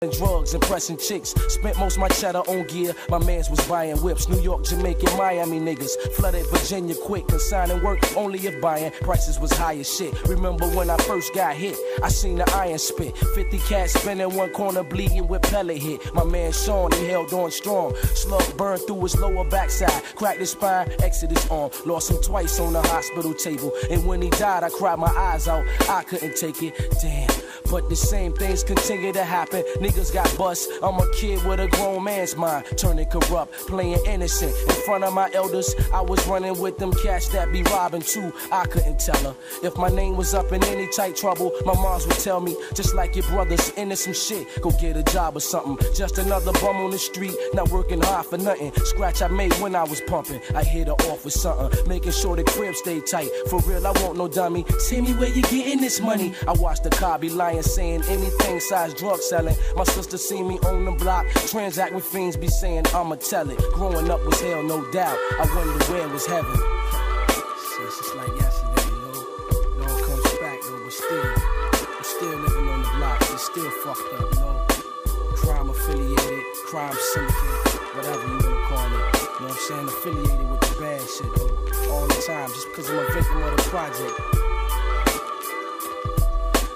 and drugs and pressing chicks. Spent most of my cheddar on gear. My mans was buying whips. New York, Jamaica, Miami niggas flooded Virginia quick. Consigning work only if buying. Prices was high as shit. Remember when I first got hit? I seen the iron spit. 50 cats spinning one corner, bleeding with pellet hit. My man Sean, he held on strong. Slug burned through his lower backside. Cracked his spine, exited his arm. Lost him twice on the hospital table. And when he died, I cried my eyes out. I couldn't take it. Damn. But the same things continue to happen. Niggas got bust. I'm a kid with a grown man's mind, turning corrupt, playing innocent. In front of my elders, I was running with them cats that be robbing too. I couldn't tell her. If my name was up in any tight trouble, my moms would tell me, just like your brothers, into some shit, go get a job or something. Just another bum on the street, not working hard for nothing. Scratch I made when I was pumping. I hit her off with something, making sure the crib stayed tight. For real, I want no dummy. Tell me where you getting this money. I watched the car be lying, saying anything size drug selling. My sister see me on the block, transact with fiends, be saying I'ma tell it. Growing up was hell, no doubt. I wonder where was heaven. It's just like yesterday, you know. It all comes back though, but I'm still living on the block. It's still fucked up, you know. Crime affiliated, crime syndicate, whatever you wanna call it. You know what I'm saying? Affiliated with the bad shit though, all the time, just because I'm a victim of the project.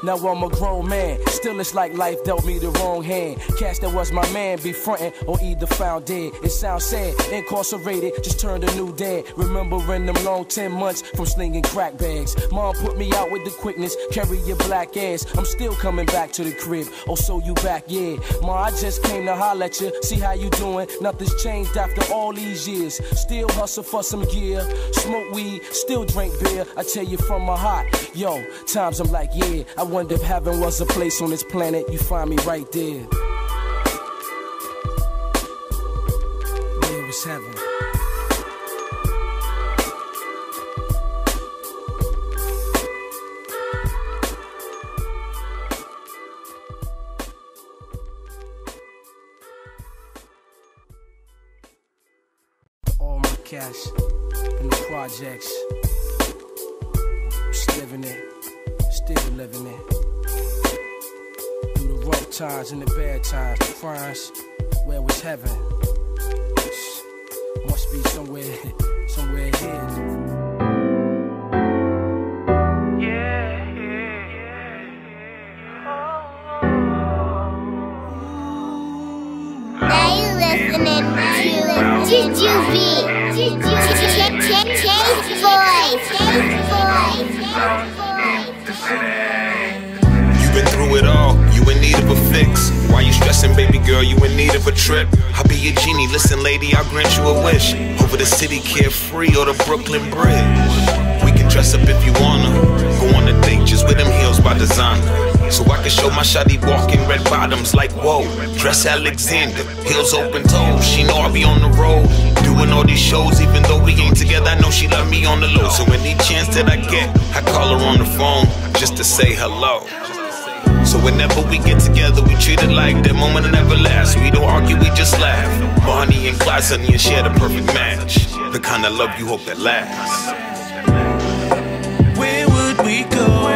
Now I'm a grown man, still it's like life dealt me the wrong hand. Cash that was my man be frontin' or either found dead. It sounds sad, incarcerated, just turned a new dad. Remembering them long 10 months from slinging crack bags. Mom put me out with the quickness, carry your black ass. I'm still coming back to the crib, oh so you back, yeah. Ma, I just came to holler at you, see how you doing. Nothing's changed after all these years. Still hustle for some gear, smoke weed, still drink beer. I tell you from my heart, yo, times I'm like, yeah. I wonder if heaven was a place on this planet, you find me right there. Where was heaven? All my cash in the projects, just living it, still living it. Through the rough times and the bad times, the crimes, where was heaven? Must be somewhere here. Now you listening to You've been through it all, you in need of a fix. Why you stressing, baby girl, you in need of a trip. I'll be your genie, listen lady, I'll grant you a wish. Over the city carefree or the Brooklyn Bridge. We can dress up if you wanna, go on a date just with them heels by designer. So I can show my shawty walking red bottoms like whoa. Dress Alexander, heels open toes. She know I be on the road, doing all these shows. Even though we ain't together, I know she love me on the low. So any chance that I get, I call her on the phone just to say hello. So whenever we get together, we treat it like that moment will never last. We don't argue, we just laugh. Bonnie and Clyde, Sonny and Cher, the perfect match. The kind of love you hope that lasts. Where would we go?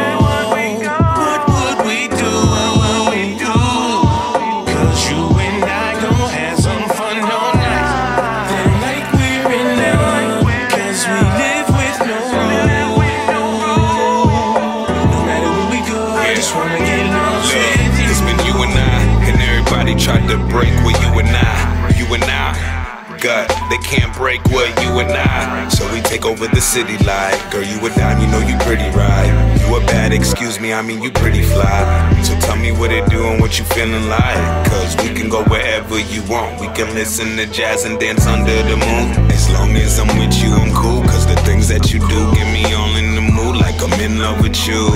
Tried to break where you and I, God, they can't break what you and I. So we take over the city like, girl, you a dime, you know you pretty, right? You a bad, excuse me, I mean you pretty fly. So tell me what it do and what you feeling like. Cause we can go wherever you want. We can listen to jazz and dance under the moon. As long as I'm with you, I'm cool. Cause the things that you do get me all in the mood, like I'm in love with you.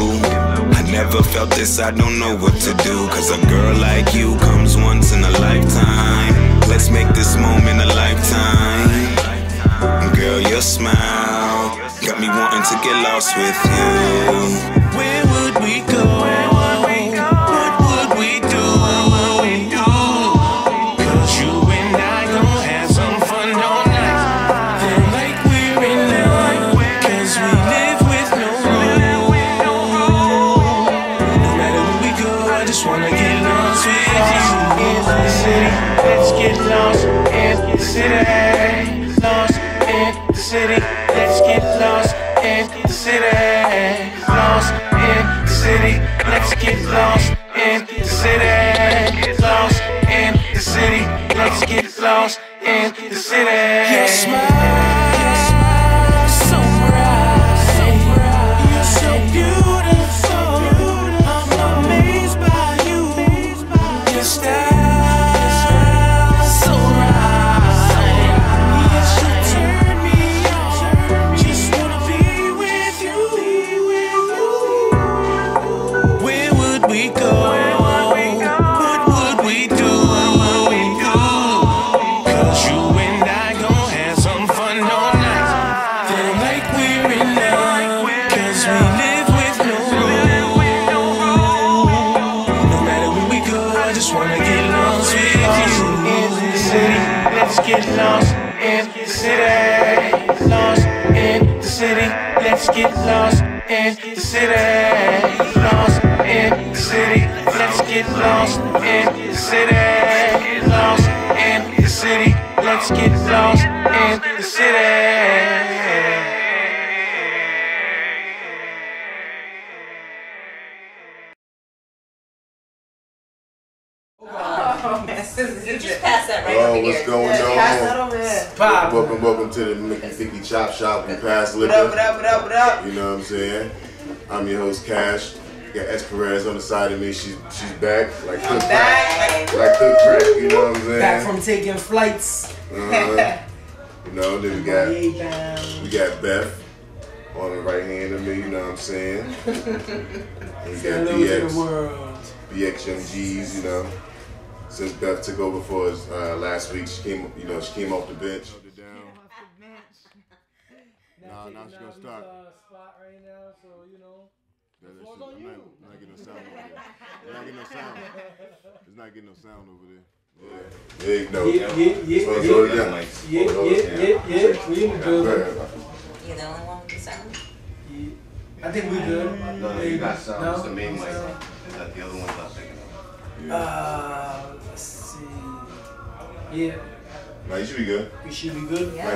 I never felt this, I don't know what to do. Cause a girl like you comes once in a lifetime. Let's make this moment a lifetime. Girl, your smile got me wanting to get lost with you. Where would we go? What would we do? Cause you and I gon' have some fun all night. Feel like we're in love. Cause we live with no rule. No matter where we go, I just wanna get lost with you. lost in the city. Lost in the city. Let's get lost in the city. Lost in the city. Let's get lost in the city. Lost in the city. Let's get lost in the city. Your smile, so bright. You're so beautiful. I'm amazed by you. Your style. Get lost in the city. Lost in the city. Let's get lost in the city. Lost in the city. Let's get lost in the city. Lost in the city. Let's get lost in the city. You just passed that right over here. What's going on? Welcome to the Mickey Ficky Chopp Shop. We pass liquor. What up? You know what I'm saying? I'm your host, Kash. Got S. Perez on the side of me. She's back. Like cook crack. Like cook crack. You know what I'm saying? Back from taking flights. You know, then we got Beth on the right hand of me. You know what I'm saying? And we got BX Young G's. You know. Since Beth took over for us last week, she came off the bench. Now she's gonna start. Spot right now, so you know. I'm not getting no sound over there. It's not getting no sound over there. Yeah. We in the building. You the only one with the sound? Yeah. I think we good. No, you got sound. It's the main mic. Is that the other one's not picking up? Let's see. Yeah. No, you should be good. We should be good. Yeah.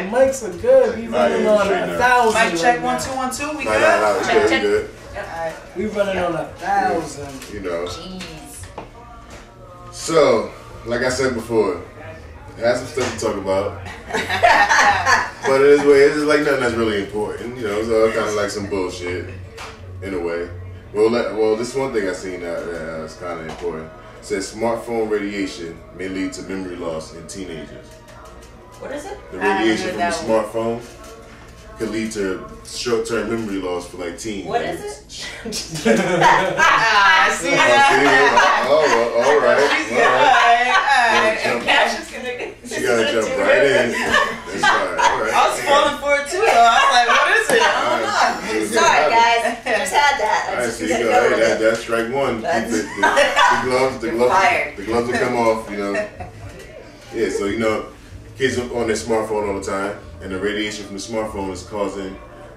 The mics are good. We running on 1,000. Mic check 1 2 1 2. We good? Check. Good. We running on 1,000. You know. Jeez. So, like I said before, I had some stuff to talk about. But it's like nothing that's really important. You know, it's all kind of like some bullshit in a way. Well, this one thing I seen that is kind of important. It says smartphone radiation may lead to memory loss in teenagers. What is it? The radiation from the smartphone could lead to short-term memory loss for like teens. What is it? I see that. All right. And Kash is gonna get. She gotta jump right in. That's right. All right. I was falling for it too, though. I was like, what is it? I don't know. Sorry, guys. Just had that. I see. That's strike one. The gloves will come off. You know. Yeah. So you know, kids are on their smartphone all the time, and the radiation from the smartphone is causing,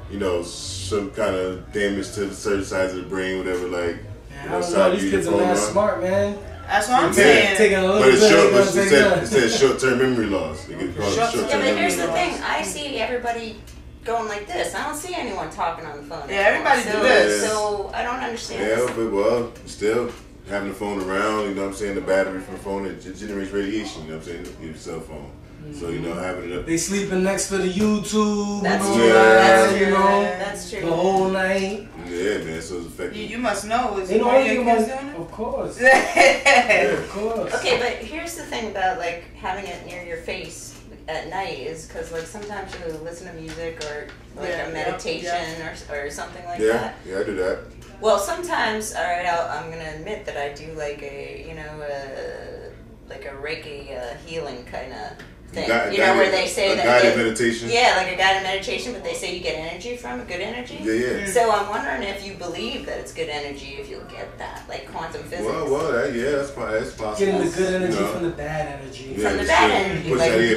you know, some kind of damage to the certain sides of the brain, whatever. Like, I don't know. These kids are not smart, man. That's what I'm saying. Taking a little but bit. It says short-term memory loss. It could cause short-term memory loss. Yeah, but here's the thing. I see everybody going like this. I don't see anyone talking on the phone. Yeah, everybody do this. So I don't understand. Yeah, but well, still having the phone around, you know what I'm saying? The battery from the phone, it generates radiation, you know what I'm saying? Your cell phone. So, you know, having it up. They sleeping next to the YouTube. That's true. You know, that's true. The whole night. Yeah, man, so it's affecting. You must know. Is they know your kids doing it? Of course. Yeah. Of course. Okay, but here's the thing about, like, having it near your face at night is because, like, sometimes you listen to music or, like, a meditation or something like that. Yeah, I do that. Well, sometimes, all right, I'm going to admit that I do, like, a Reiki healing kind of thing. Where they say that guided meditation. Yeah, like a guided meditation, but they say you get energy from it, good energy. Yeah. So I'm wondering if you believe that it's good energy, if you'll get that, like quantum physics. That's possible. Getting the good energy from the bad energy. Yeah, from the bad energy.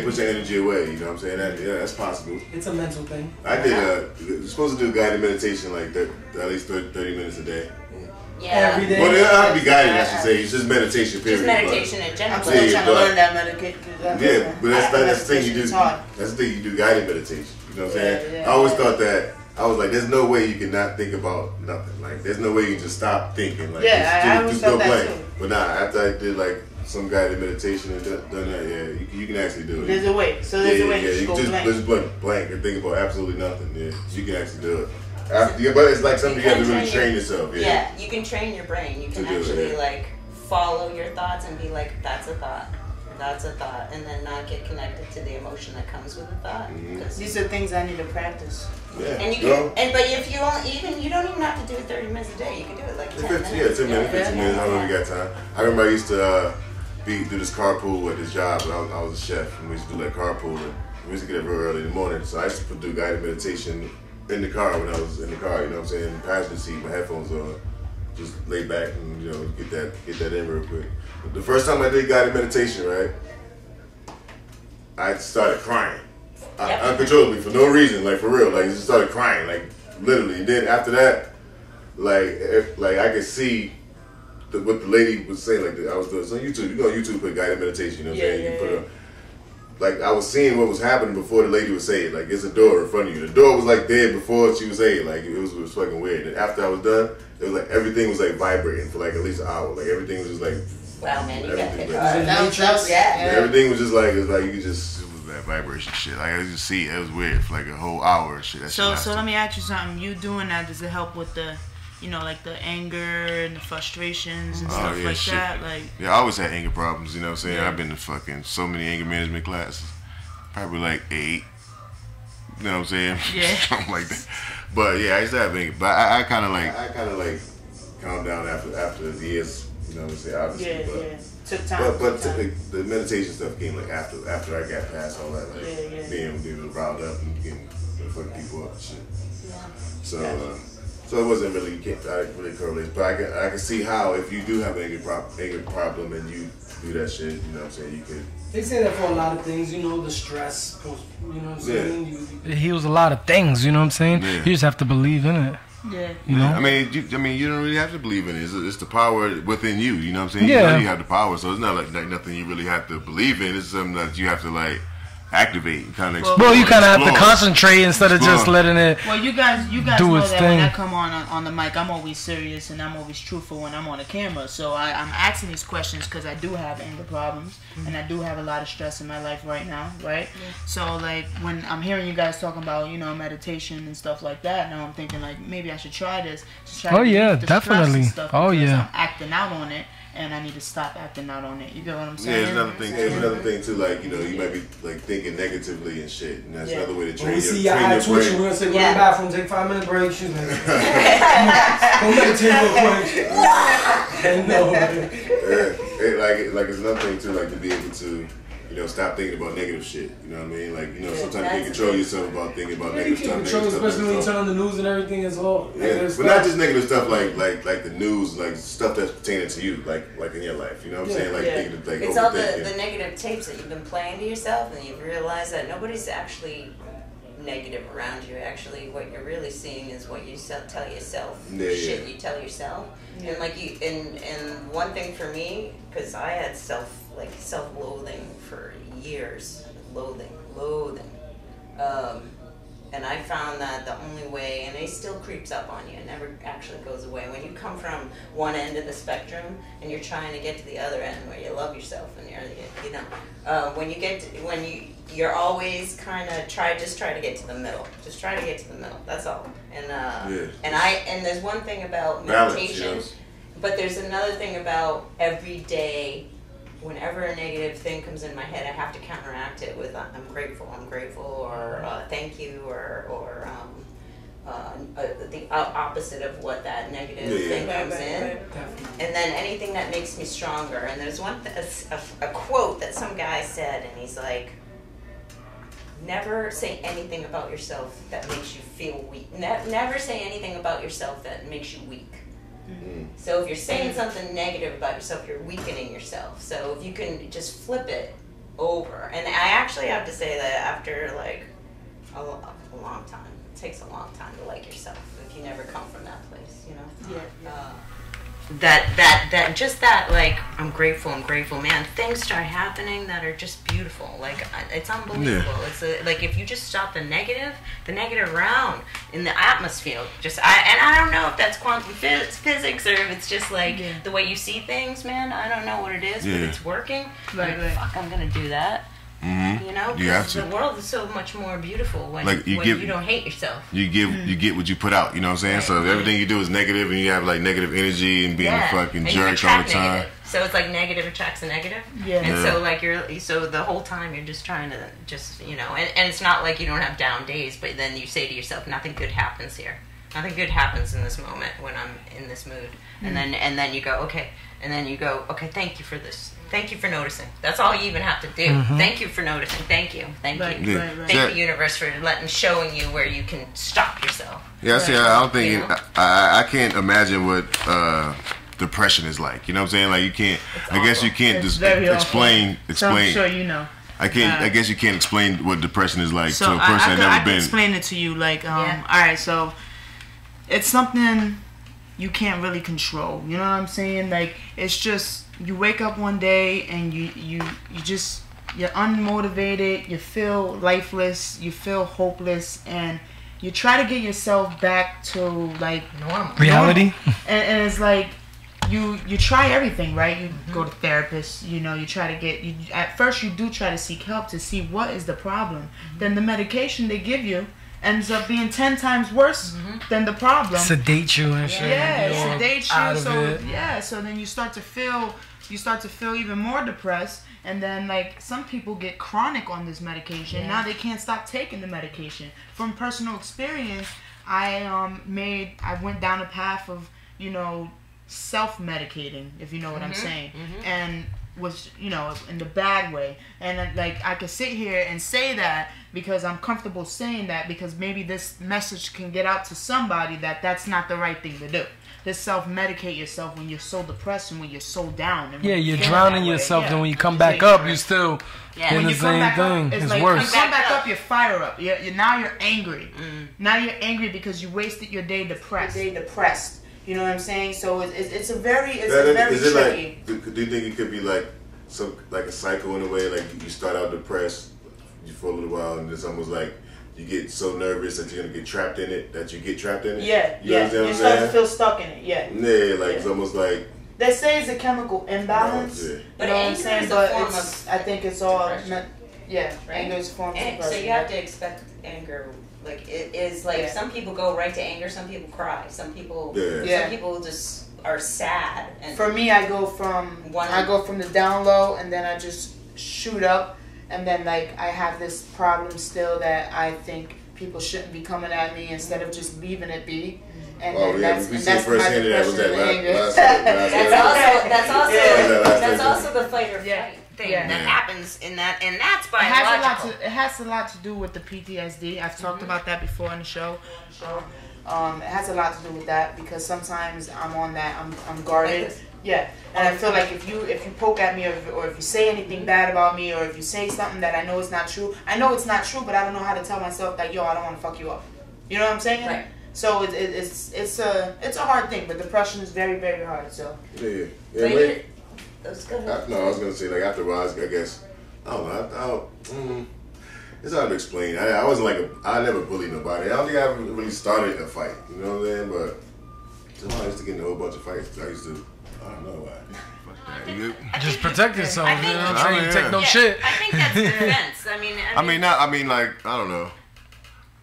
Push that energy away. You know what I'm saying? That's possible. It's a mental thing. I did. You're supposed to do guided meditation like that, at least 30 minutes a day. every day. Well, it doesn't have to be guided, I should say. It's just meditation, period. Just meditation in general. I'm still trying to learn that medication. Yeah, but that's the thing you do. It's hard. That's the thing you do, guided meditation. You know what I'm saying? Yeah, I always thought that. I was like, there's no way you can not think about nothing. Like, there's no way you can just stop thinking. Like, I always just go felt that blank. too. But nah, after I did like some guided meditation and done that, yeah, you can actually do it. There's a way. So there's a way to you go can blank. just blank and think about absolutely nothing. Yeah, you can actually do it. But it's like something you have to really train yourself. Yeah, you can train your brain. You can actually like follow your thoughts and be like, that's a thought. That's a thought, and then not get connected to the emotion that comes with the thought. These are things I need to practice. Yeah. And you can, but if you you don't even have to do it 30 minutes a day. You can do it like 10 minutes. Yeah, 10 minutes, 15 minutes. I don't know if we got time. I remember I used to do this carpool at this job, but I was a chef, and we used to do like carpool, and we used to get up real early in the morning. So I used to do guided meditation in the car when I was in the car. You know what I'm saying? In the passenger seat, my headphones on, just lay back and get that in real quick. But the first time I did guided meditation, right, I started crying. Uncontrollably, for no reason, like for real, like just started crying, like literally. And then after that, like I could see what the lady was saying. Like I was doing on YouTube. You go on YouTube, put guided meditation. You know what I'm saying? You put like I was seeing what was happening before the lady would say it. Like there's a door in front of you. The door was like dead before she was saying it. Like it was fucking weird. And after I was done, it was like everything was like vibrating for like at least an hour. Like everything was just like. Wow, man, you got it. Everything was just like you could just. That vibration shit. Like I just see it was weird for like a whole hour and shit. So let me ask you something. You doing that, does it help with the like the anger and the frustrations and stuff like shit. That? Like I always had anger problems, you know what I'm saying? I've been to fucking so many anger management classes. Probably like 8. You know what I'm saying? Yeah. Something like that. But yeah, I used to have anger. But I kinda like calmed down after the years, you know what I'm saying? Obviously. Took time. But the meditation stuff came like after I got past all that, like being riled up and getting fucking people up and shit. Yeah. So it wasn't really I really correlate, but I can see how if you do have an anger problem and you do that shit, you know what I'm saying, you could. They say that for a lot of things, the stress, you know what I'm saying? It heals a lot of things, you know what I'm saying? Yeah. You just have to believe in it. Yeah. You know? I mean, you don't really have to believe in it. It's the power within you. You know what I'm saying? Yeah. You know you have the power, so it's not like nothing you really have to believe in. It's something that you have to like activate and kind of explore. Well, you kind of have to concentrate instead of just letting it. Well, you guys do know its that thing. when I come on the mic, I'm always serious and I'm always truthful when I'm on the camera. So I'm asking these questions because I do have anger problems and I do have a lot of stress in my life right now, right? Yeah. So like when I'm hearing you guys talking about meditation and stuff like that, now I'm thinking like maybe I should try this. Oh yeah, definitely. Oh yeah. I'm acting out on it. And I need to stop acting out on it. You get what I'm saying? Yeah, it's another thing too. Like you might be like thinking negatively and shit, and that's another way to train your brain. When we see your eye twitching, we're gonna say, go to the bathroom, take 5-minute break. She's like, go meditate real quick. Like it's another thing too, like to be able to. Stop thinking about negative shit. You know what I mean? Like, sometimes you can control yourself about thinking about negative stuff. Especially when you turn on the news and everything as well. Yeah, but not just negative stuff like the news, like stuff that's pertaining to you, like in your life. You know what I'm saying? Like thinking of like it's all the negative tapes that you've been playing to yourself, and you've realized that nobody's actually negative around you. Actually, what you're really seeing is what you tell yourself. Shit you tell yourself. Yeah. And like and one thing for me, because I had self-loathing for years, loathing, and I found that the only way, and it still creeps up on you, it never actually goes away. When you come from one end of the spectrum and you're trying to get to the other end where you love yourself and you're always kind of try to get to the middle. Just try to get to the middle. That's all. And there's one thing about meditation, but there's another thing about every day. Whenever a negative thing comes in my head, I have to counteract it with I'm grateful, or thank you, or the opposite of what that negative thing comes in. And then anything that makes me stronger. And there's a quote that some guy said, and he's like, never say anything about yourself that makes you feel weak. Never say anything about yourself that makes you weak. So if you're saying something negative about yourself, you're weakening yourself. So if you can just flip it over, and I actually have to say that after like a long time, it takes a long time to like yourself if you never come from that place, that just that, like, I'm grateful, man. Things start happening that are just beautiful. Like, it's unbelievable. Yeah. It's like, if you just stop the negative round in the atmosphere, I don't know if that's quantum physics or if it's just like the way you see things, man. I don't know what it is, but it's working. Right. Fuck, I'm gonna do that. Mm-hmm. You know, because the world is so much more beautiful when you don't hate yourself. You get what you put out. You know what I'm saying? Right. So if everything you do is negative, and you have like negative energy and being a fucking jerk all the time. Negative. So it's like negative attracts a negative. Yeah. And so like so the whole time you're just trying to and it's not like you don't have down days, but then you say to yourself, nothing good happens here. Nothing good happens in this moment when I'm in this mood. Mm-hmm. And then you go, okay. And then you go, okay, thank you for this. Thank you for noticing. That's all you even have to do. Mm-hmm. Thank you for noticing. Thank you. Thank you. Yeah. Thank the universe for showing you where you can stop yourself. Yeah, see, I don't think I can't imagine what depression is like. You know what I'm saying? Like you can't. I guess you can't just explain. So I'm sure you know. I can't. I guess you can't explain what depression is like to a person that never been. I can explain it to you. Like, all right, so it's something you can't really control. You know what I'm saying? Like, it's just. You wake up one day and you're unmotivated, you feel lifeless, you feel hopeless, and you try to get yourself back to like normal reality. And it's like you try everything, right? You go to therapists, you try to at first you do try to seek help to see what is the problem. Mm-hmm. Then the medication they give you ends up being 10 times worse than the problem. Sedate you and shit. Yeah, sedate you. So then you start to feel even more depressed, and then like some people get chronic on this medication. Now they can't stop taking the medication. From personal experience, I went down a path of self-medicating, if you know what I'm saying, and was in the bad way. And like I could sit here and say that because I'm comfortable saying that, because maybe this message can get out to somebody that that's not the right thing to do. To self-medicate yourself when you're so depressed and when you're so down. And you're drowning yourself, and when you come back up, you still in the same thing. It's worse. When you come back up, you're fire up. Now you're angry. Now you're angry because you wasted your day depressed. You know what I'm saying? So it's very tricky. Do you think it could be like a cycle in a way? Like you start out depressed for a little while, and it's almost like you get so nervous that you're gonna get trapped in it. You start to feel stuck in it. It's almost like they say it's a chemical imbalance. But anger is a form of. I think it's all. Anger is a form of depression. So you have to expect anger. Like it is like some people go right to anger, some people cry, some people just are sad. And for me, I go from the down low, and then I just shoot up. And then, like, I have this problem still that I think people shouldn't be coming at me instead of just leaving it be. And that's my depression and anger. That's also the fight or flight thing that happens in that, and that's biological. It has a lot to do with the PTSD. I've talked about that before on the show. It has a lot to do with that because sometimes I'm on that. I'm guarded. Yeah, and I feel like if you poke at me or if you say anything bad about me or if you say something that I know is not true, but I don't know how to tell myself that I don't want to fuck you up. You know what I'm saying? Right. So it's a hard thing, but depression is very, very hard. So I was gonna say like after a while, I guess I don't know. It's hard to explain. I wasn't I never bullied nobody. I don't think I ever really started a fight. You know what I'm saying? But somehow I used to get in a whole bunch of fights. I don't know why. Just protect yourself. You know what I'm saying? You take no shit. I think that's defense. I don't know.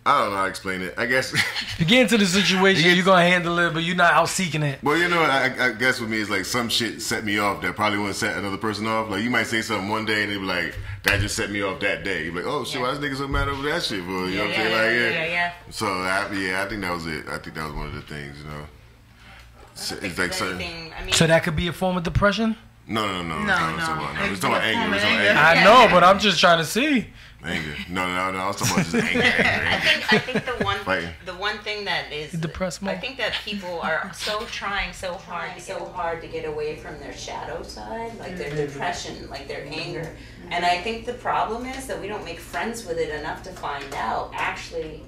I don't know how to explain it. I guess you get into the situation, you're gonna handle it, but you're not out seeking it. Well, I guess with me, it's like some shit set me off that probably wouldn't set another person off. Like you might say something one day and they be like, "That just set me off that day." You're like, "Oh shit, why this nigga so mad over that shit?" For you know what I'm saying? So I think that was it. I think that was one of the things. It's like certain. So that could be a form of depression? No. It's talking about anger. I know, but I'm just trying to see. Anger. No. I was talking about just anger. I think the one thing that is depressed more. I think that people are trying so hard to get away from their shadow side, like their depression, like their anger. And I think the problem is that we don't make friends with it enough to find out actually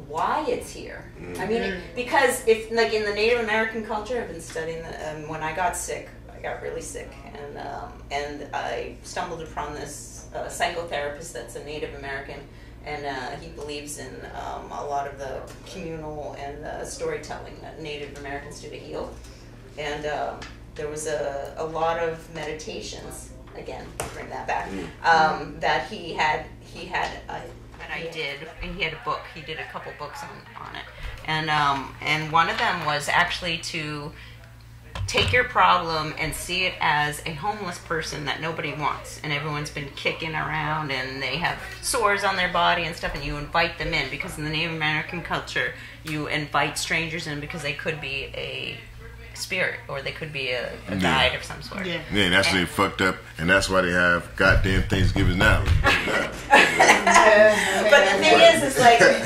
why it's here. I mean, because if like in the Native American culture, I've been studying when I got sick, I got really sick, and I stumbled upon this psychotherapist that's a Native American, and he believes in a lot of the communal and storytelling that Native Americans do to heal, and there was a lot of meditations. Again, bring that back. That he had. I did, and he had a book. He did a couple books on it, and one of them was actually to take your problem and see it as a homeless person that nobody wants, and everyone's been kicking around, and they have sores on their body and stuff, and you invite them in because in the Native American culture, you invite strangers in because they could be a spirit or they could be a guide of some sort. Yeah, and that's really fucked up, and that's why they have goddamn Thanksgiving now. But the thing is, it's like if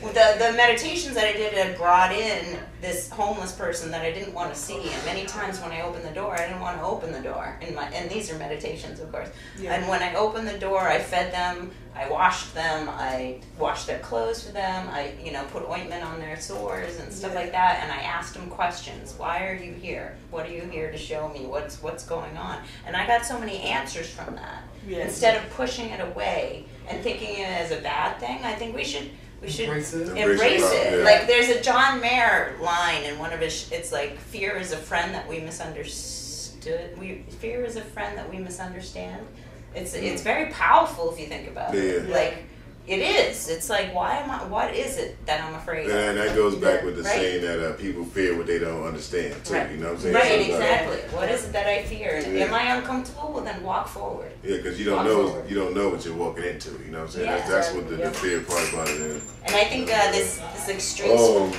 the meditations that I did had brought in this homeless person that I didn't want to see, and many times when I opened the door, I didn't want to open the door. And these are meditations, of course. Yeah. And when I opened the door, I fed them, I washed them, I washed their clothes for them, I put ointment on their sores and stuff like that. And I asked them questions. Why are you here? What are you here to show me? What's going on? And I got so many answers from that. Yeah. Instead of pushing it away and thinking it as a bad thing, I think we should embrace it. Yeah. Like there's a John Mayer line in one of his. It's like fear is a friend that we misunderstood. Fear is a friend that we misunderstand. It's very powerful if you think about it. Like it is. It's like what is it that I'm afraid of? And that goes back with the saying that people fear what they don't understand too. Right. You know what I'm saying? Right. Exactly. What is it that I fear? And am I uncomfortable? Well, then walk forward. Yeah, because you don't know what you're walking into. You know what I'm saying? Yeah. That's what the fear part about it is. And I think this extreme. Oh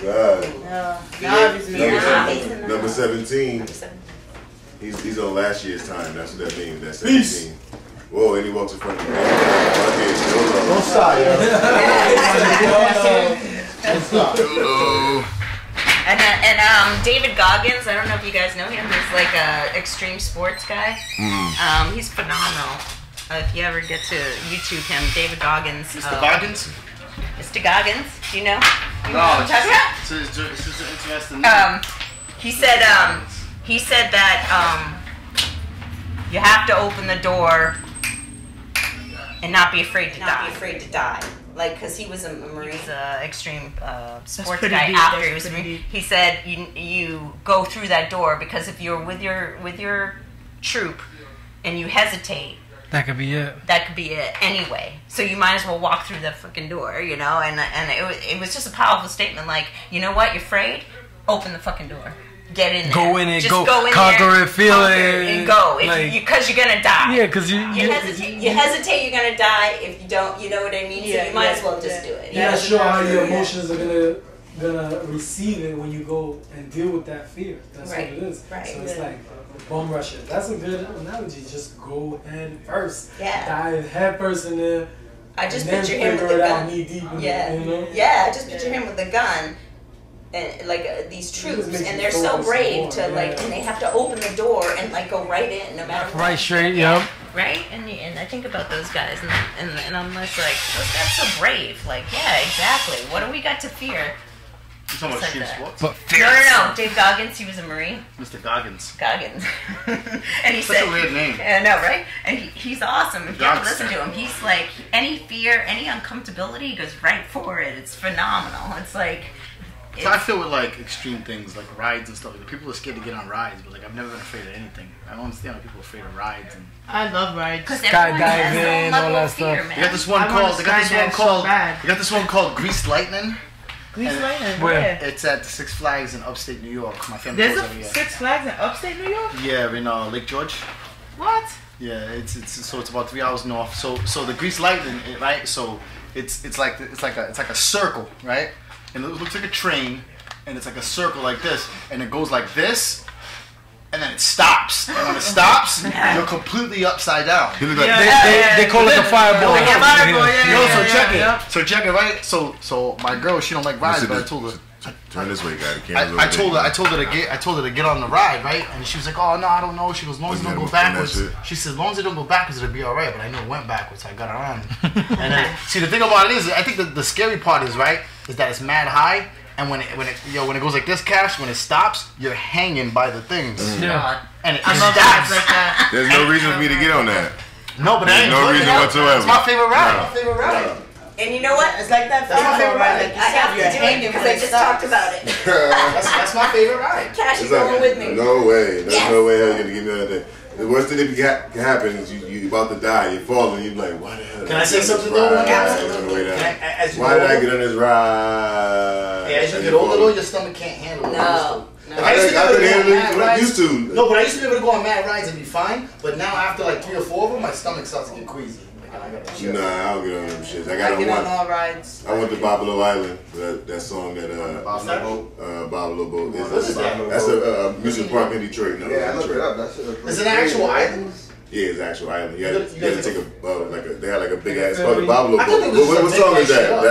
God. Number 17. He's on last year's time. That's what that means. That's 17. Peace. Whoa, and he walks in front of me. Don't stop, yo. And David Goggins, I don't know if you guys know him. He's like a extreme sports guy. He's phenomenal. If you ever get to YouTube him, David Goggins. Mr. Goggins? Mr. Goggins, do you know? No, it's just interesting. He said that you have to open the door and not be afraid to die. Like, because he was a Marine, extreme sports guy. After he was a Marine, he said you go through that door because if you're with your troop and you hesitate, that could be it. That could be it anyway. So you might as well walk through the fucking door, And it was just a powerful statement. Like, you know what? You're afraid? Open the fucking door. Get in there. Go in it. Just go in conquer there, it. Feel it. And go. Because you're gonna die. Yeah, because you hesitate. You're gonna die. If you don't, you know what I mean. So you might as well just do it. You're not sure how your emotions are gonna receive it when you go and deal with that fear. That's what it is. Right. So it's like bum rusher. That's a good analogy. Just go head first. Yeah. Dive head first in there. I just picture him with the gun. Knee deep in Yeah. I just picture him with the gun. And like these troops, and they're so brave to like, and they have to open the door and like go right in, no matter what. Right straight, yep. Right, and I think about those guys, and I'm just like, those guys so brave. Like, yeah, exactly. What do we got to fear? You talking about extreme sports? No. Dave Goggins, he was a Marine. Mr. Goggins. And he Such a weird name. I know, right? And he's awesome. If you ever listen to him, he's like, any fear, any uncomfortability, he goes right for it. It's phenomenal. It's like. So I feel with like extreme things like rides and stuff. Like people are scared to get on rides, but like I've never been afraid of anything. I don't understand why people are afraid of rides. And I love rides. Skydiving, all that stuff. They got this one called Greased Lightning. Greased Lightning. Where? It's at the Six Flags in upstate New York. My family There's goes a over here. Six Flags in upstate New York? Yeah, in Lake George. What? Yeah, it's about 3 hours north. So the Greased Lightning, right? So it's like a circle, right? And it looks like a train, and it's like a circle like this, and it goes like this, and then it stops. And when it stops, you're completely upside down. They call it a fireball. So check it, right? So my girl, she don't like rides, but I told her. Turn this way, guy. I told her to get on the ride, right? And she was like, "Oh no, I don't know." She goes, "As long as it don't go backwards." She said, "As long as it don't go backwards, it'll be all right." But I know it went backwards, so I got her on. And then, see, the thing about it is, I think the scary part is, right? is that it's mad high, and when it goes like this, Cash, when it stops, you're hanging by the things. Yeah. And it I love stops. like that. There's no reason for me to get on that. No, but there's no reason whatsoever. It's my favorite ride. My favorite ride. And you know what? It's like that. That's my favorite ride. Like you I have said, to do it because I just talked about it. That's my favorite ride. Cash is going with me. No way. There's no way hell you're gonna give me another thing. The worst thing that can happen is you about to die. You're falling. You're like, why the hell? Can I say something though? Why did I get on this ride? Yeah, as you get older though, your stomach can't handle it. No. I couldn't handle it when I used to. No, but I used to be able to go on mad rides and be fine. But now after like 3 or 4 of them, my stomach starts to get queasy. Nah, I don't get on them shits. I get on all rides. I went to Babalo Island. That song that Babalo Boat. What is that? That's a amusement park in Detroit. No, yeah, I looked it up. That's is it an actual island? Yeah, it's an actual island. You had to take they had like a big ass. It's called the Babalo Boat. What song is that?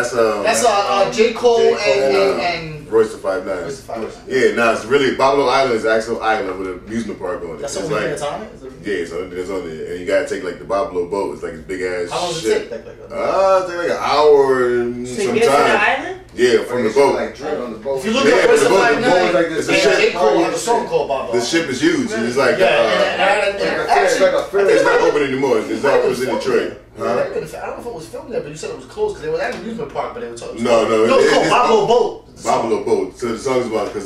That's J. Cole and Royce the 5'9". Yeah, it's really Babalo Island is an actual island with an amusement park on it. That's something that's on it? Yeah, so it's on there. And you gotta take like the Babalo boat. It's like a big ass How long does ship. it take? It take like an hour and some get to the time. island? Yeah, from the boat. Like on the boat. If you look at Royce the 5'9", like this, J. Cole has a song called Babalo. The ship is huge. And it's like It's like a ferry. it's not open anymore. It was in Detroit. I don't know if it was filmed there, but you said it was closed because they were at an amusement park, but they were talking. No, it's called Babalo Boat. Babalo Boat. So the song is about the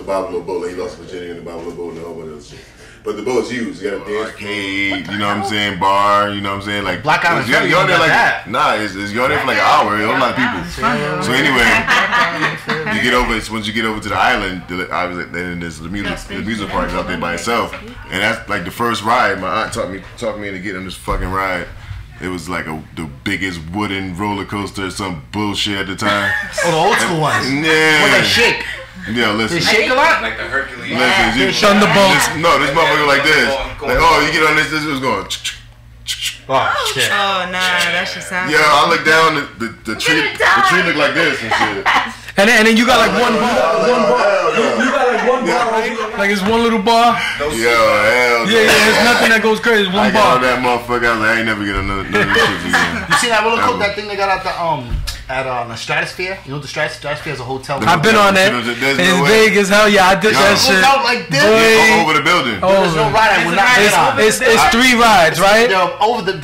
Babalo Boat. Like he lost Virginia in the Babalo Boat and a whole bunch of shit. But the boat's huge. You got a dance arcade, you know what I'm saying, bar, you know what I'm saying, like Black Island. You're there like that. it's you're there for like an hour. A lot of people. So anyway, you get over. Once you get over to the island, then there's the music park out there by itself, and that's like the first ride. My aunt talked me into getting on this fucking ride. It was like the biggest wooden roller coaster, some bullshit at the time. Oh, the old school ones. Yeah. With a shake. Yeah, listen. They shake a lot? Like the Hercules. Listen, you Thunderbolts. This motherfucker like this. Like, you get on this was going. Oh, shit. Oh, nah, that should sound. Yeah, I look down, the tree look like this and shit. And then you got like one bar. You got like one bar, right? Like it's one little bar. Yo, hell no. Yeah, there's nothing that goes crazy. It's one I got bar. on that motherfucker. I was like, I ain't never get on none of this shit again. You see that roller coaster, that thing they got at the Stratosphere? You know the Stratosphere is a hotel. I've been on that. It's big as hell. Yeah, I did that shit. It goes out like this. Over the building. There's no ride I would not get on. It's 3 rides, right?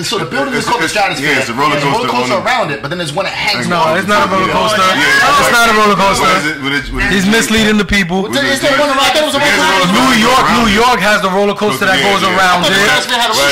So the building is called the Stratosphere. Yeah, it's a roller coaster around it, but then there's one that hangs. No, it's not a roller coaster. It's not a roller coaster. He's misleading the people. New York has the roller coaster that goes around it.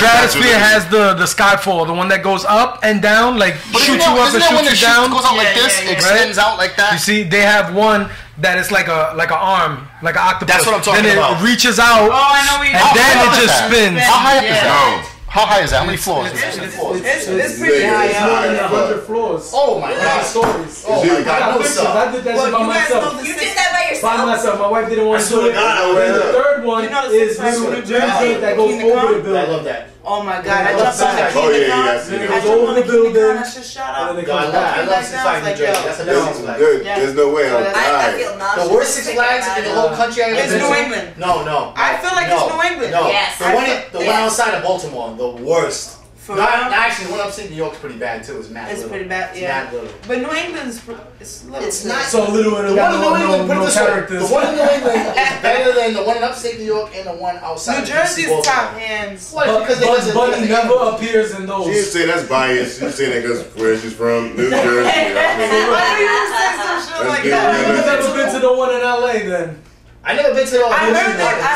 Stratosphere has the Skyfall, the one that goes up and down, like shoot you up and shoot you down. Goes out like this, extends out like that. You see, they have one that is like an arm, like an octopus. That's what I'm talking about. Then it reaches out, and then it just spins. How high is that? How high is that? How many floors? It's pretty high. It's more than 100 floors. Oh my god. Stories. Oh my god. I did that shit by myself. You did that by yourself? By myself. My wife didn't want to do it. And the third one is New Jersey that goes over the building. I love that. Oh my god, I jumped on that. Oh yeah. Then it goes over the building. I should shut up. And then it comes back. I love Six Flags New Jersey. That's a Six Flags. There's no way I would I feel die. nauseous. The worst Six Flags in the whole country I've It's ever New been to. England. No. I feel like it's New England. No. Yes. The one outside of Baltimore, the worst. For real? Actually, the one upstate New York's pretty bad too. It's mad It's little. pretty bad, It's yeah. mad little. But New England's it's little. It's not So little and the one in New England. Put it no this way: characters. the one in New England is better than the one in upstate New York and the one outside. New Jersey's top hands. What? Because Bugs Bunny never appears in She those. didn't say that's biased. She said that because where she's from, New Jersey. Why do you say some shit like that? You've never been to the one in LA then? I never been to the. I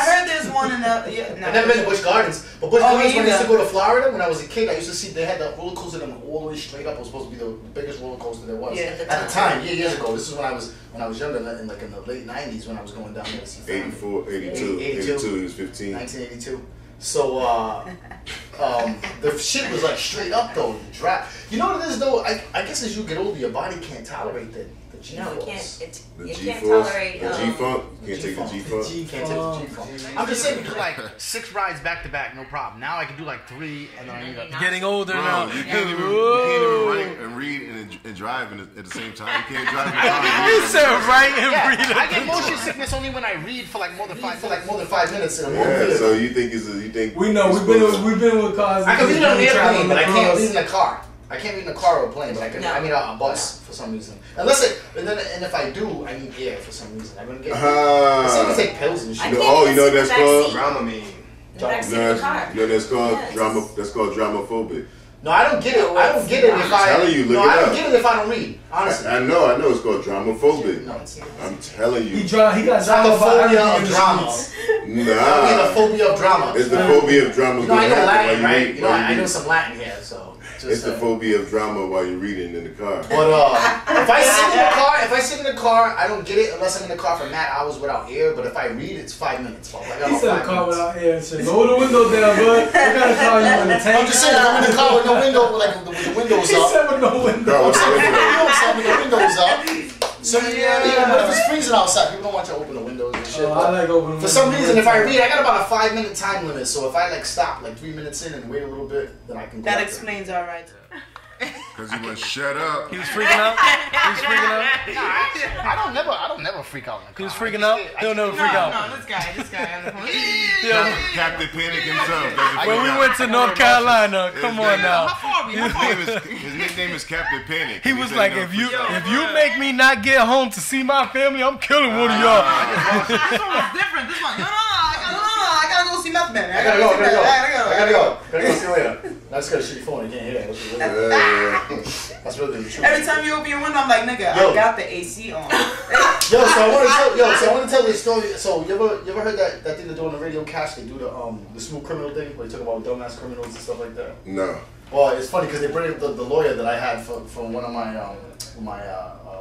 heard there's one in the. Yeah, I've never been to Busch Gardens, but Busch Gardens when I used to either. go to Florida when I was a kid, I used to see they had the roller coaster that went all the way straight up. It was supposed to be the biggest roller coaster there was Yeah, at the time. Years ago. This is when I was younger, in the late '90s when I was going down there to see. 84, 82, 82. He was 15. 1982. So the shit was like straight up though. You know what it is though? I guess as you get older, your body can't tolerate the G-force. No, it can't. The You G-force, can't tolerate. the G-funk. You can't take the G-funk. Can't take the G-funk. I'm just saying we do like 6 rides back to back, no problem. Now I can do like 3, and then I need a. Getting older now. You can't even write and read and drive at the same time. You can't drive in the car. You said write and read. I get motion sickness only when I read for like more than 5 minutes in a movie. Yeah, so you think We know we've been with cars. I can read it on the airplane, but I can't read in the car. I can't read in a car or a plane, but I can. I mean, a bus for some reason. And if I do, I need air for some reason. I'm gonna get. I seem to take pills and shit. You know what that's called? Dramamine. That's called drama. That's called dramaphobic. No, I don't get it. I don't get it if I. I'm telling you, look no, it I don't up. get it if I don't read. Honestly, I know. It's called dramaphobic. I'm telling you. He got the phobia of drama. Nah. The phobia of drama. It's the phobia of drama. You know, I know Latin, right? You know, I know some Latin here, so. It's the phobia of drama while you're reading in the car. But if I sit in the car, I don't get it unless I'm in the car for mad hours without air. But if I read, it's 5 minutes. He said the car without air and shit. Lower the window down, bud. What kind of car you in the tank? I'm just saying, if I'm in the car with no window, like with the windows up. He said with no window. I'm saying with the windows up. So yeah, but if it's freezing outside, people don't want you to open the windows and shit. I like opening For some reason, if I read, I got about a 5-minute time limit. So if I like stop like 3 minutes in and wait a little bit, then I can go. That explains all right. Because he went shut up. He was freaking out. I don't never freak out in the car. He was freaking out. He'll never freak out. No, this guy on the phone. Captain Panic himself. When we went to North Carolina, come on now. How far are we? His nickname is Captain Panic. He was like, if you make me not get home to see my family, I'm killing one of y'all. This one was different. This one, I gotta go see Meth Man. I gotta go. See you later. That's because shit phone. You can't hear that. That's really true. Every time you open your window, I'm like, nigga, I got the AC on. So I want to tell this story. So you ever heard that thing they do on the radio? Cash, they do the smooth criminal thing where they talk about dumbass criminals and stuff like that. No. Well, it's funny because they bring up the lawyer that I had from one of my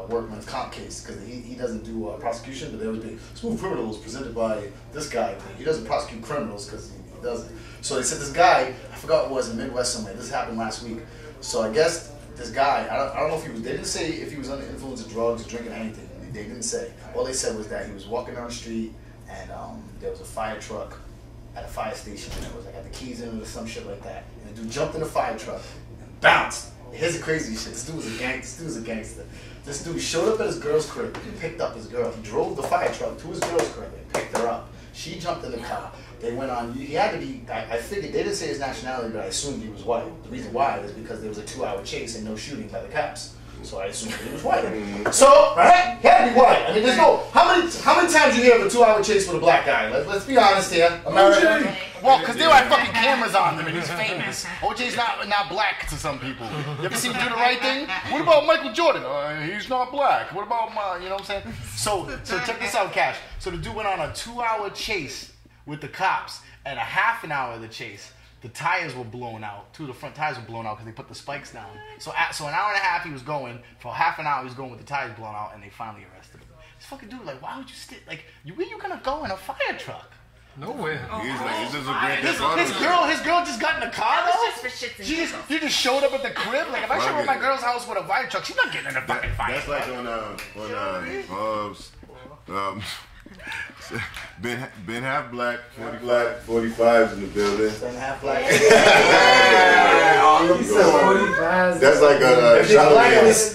workman's comp case because he doesn't do prosecution, but there would be smooth criminals presented by this guy. He doesn't prosecute criminals because he doesn't. So they said this guy, I forgot what it was, in the Midwest somewhere. This happened last week. So I guess this guy, I don't know if he was. They didn't say if he was under the influence of drugs, drinking, anything. They didn't say. All they said was that he was walking down the street and there was a fire truck at a fire station and it was like had the keys in it or some shit like that. And the dude jumped in the fire truck and bounced. Here's the crazy shit. This dude was a gangster. This dude showed up at his girl's crib and picked up his girl. He drove the fire truck to his girl's crib and picked her up. She jumped in the car. They went on. He had to be. I figured they didn't say his nationality, but I assumed he was white. The reason why is because there was a 2-hour chase and no shooting by the cops. So I assumed he was white. So right, he had to be white. I mean, there's no. How many times you hear of a 2-hour chase with a black guy? Let's be honest here, America. Well, because they had fucking cameras on them and he's famous. OJ's not black to some people. You ever seen him do the right thing? What about Michael Jordan? He's not black. What about you know what I'm saying? So check this out, Cash. So the dude went on a 2-hour chase with the cops, and a half an hour of the chase, the tires were blown out. 2 of the front tires were blown out because they put the spikes down. So an hour and a half he was going. For half an hour he was going with the tires blown out, and they finally arrested him. This fucking dude, like, why would you where you gonna go in a fire truck? Nowhere. His girl just got in the car though. You just showed up at the crib. Like if I showed up at my girl's house with a fire truck, she's not getting in a fucking fire truck. That's like on Ben half black, 45's in the building. Ben half black. That's like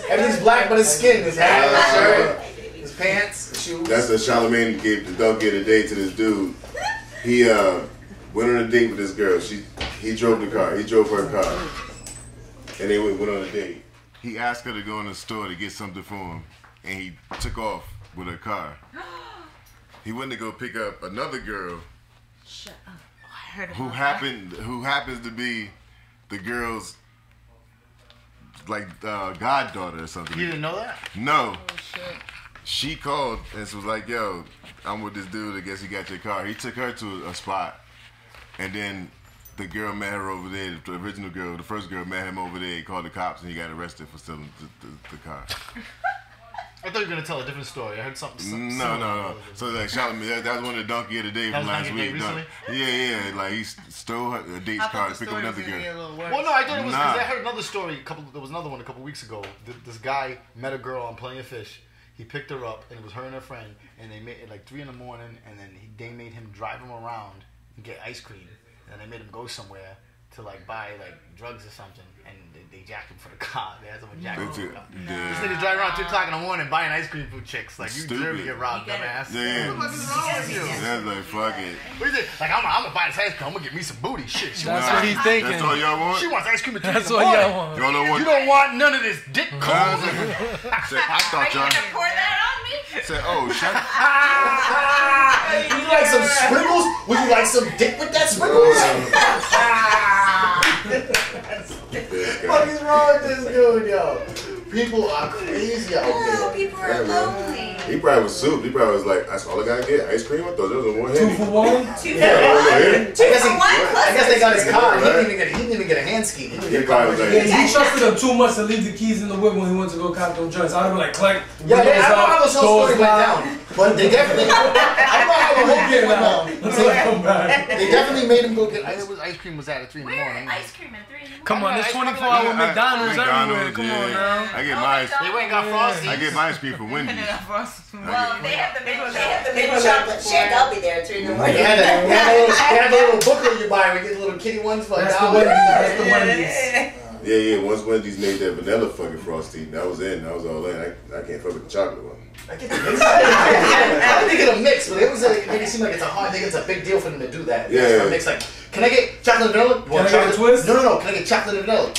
everything's black but his skin, his hat, his shirt, his pants, his shoes. That's what Charlamagne gave the dog get a date to this dude. He went on a date with this girl. He drove the car. He drove her car, and they went on a date. He asked her to go in the store to get something for him, and he took off with her car. He went to go pick up another girl. Shut up. Oh, I heard who happens to be the girl's goddaughter or something. You didn't know that? No. Oh, shit. She called and was like, "Yo, I'm with this dude. I guess he got your car." He took her to a spot, and then the girl met her over there. The original girl, the first girl, met him over there. He called the cops and he got arrested for stealing the car. I thought you were gonna tell a different story. I heard something. No. So like, that was one of the donkey of the day from last week. Yeah. Like he stole a date's car to pick up another girl. Well, no, I thought it was because I heard another story. There was another one a couple weeks ago. This guy met a girl on Plenty of Fish. He picked her up, and it was her and her friend, and they made it like 3 in the morning, and then they made him drive him around and get ice cream, and they made him go somewhere, to like buy like drugs or something, and they jacked him for the car. They had someone jack him for the car. These niggas driving around 2 o'clock in the morning buying ice cream from chicks. Like, you deserve to get robbed, dumbass. Yeah. What the fuck is wrong with you? That's like, fuck it. What is it? Like, I'm gonna buy this ice cream. I'm gonna get me some booty. Shit. That's what he's thinking. That's all y'all want? She wants ice cream at 3 That's in the what morning. y'all want. Y'all don't want. You don't want none of this dick cold. I thought y'all. Pour that on me? Said, oh, shut up. Would you like some sprinkles? Would you like some dick with that sprinkles? What is wrong with this dude, yo? People are crazy out there. No, people are lonely. He probably was soup. He probably was like, that's all I gotta get. Ice cream? I thought there was a 1 2 for 1? 2 for 1. I guess they got his car. He didn't even get a hand ski. He probably was like, He trusted them too much to leave the keys in the whip when he went to go cop them joints. I'd have been like, click. Yeah, I don't know how this whole story went down, but they definitely. I don't know how the whole thing went down. Until I come back. They definitely made him go get ice cream. Was at 3 in the morning. Ice cream at 3 in the morning. Come on, there's 24-hour McDonald's everywhere. Come on now. I get my ice. They went and got Frosty. I get my ice cream from Wendy's. Well, they have the mint chocolate shake. I'll be there at 3 in the morning. They had the little booklet you buy. We get the little kitty ones for $1. That's the Wendy's. Yeah. Once Wendy's made that vanilla fucking Frosty, that was in. That was all in. I can't fuck with the chocolate one. I get the mix. I didn't get a mix, but it made it seem like it's a hard thing. It's a big deal for them to do that. Yeah. A mix like, can I get chocolate and vanilla? Can I get a twist? No. Can I get chocolate and vanilla?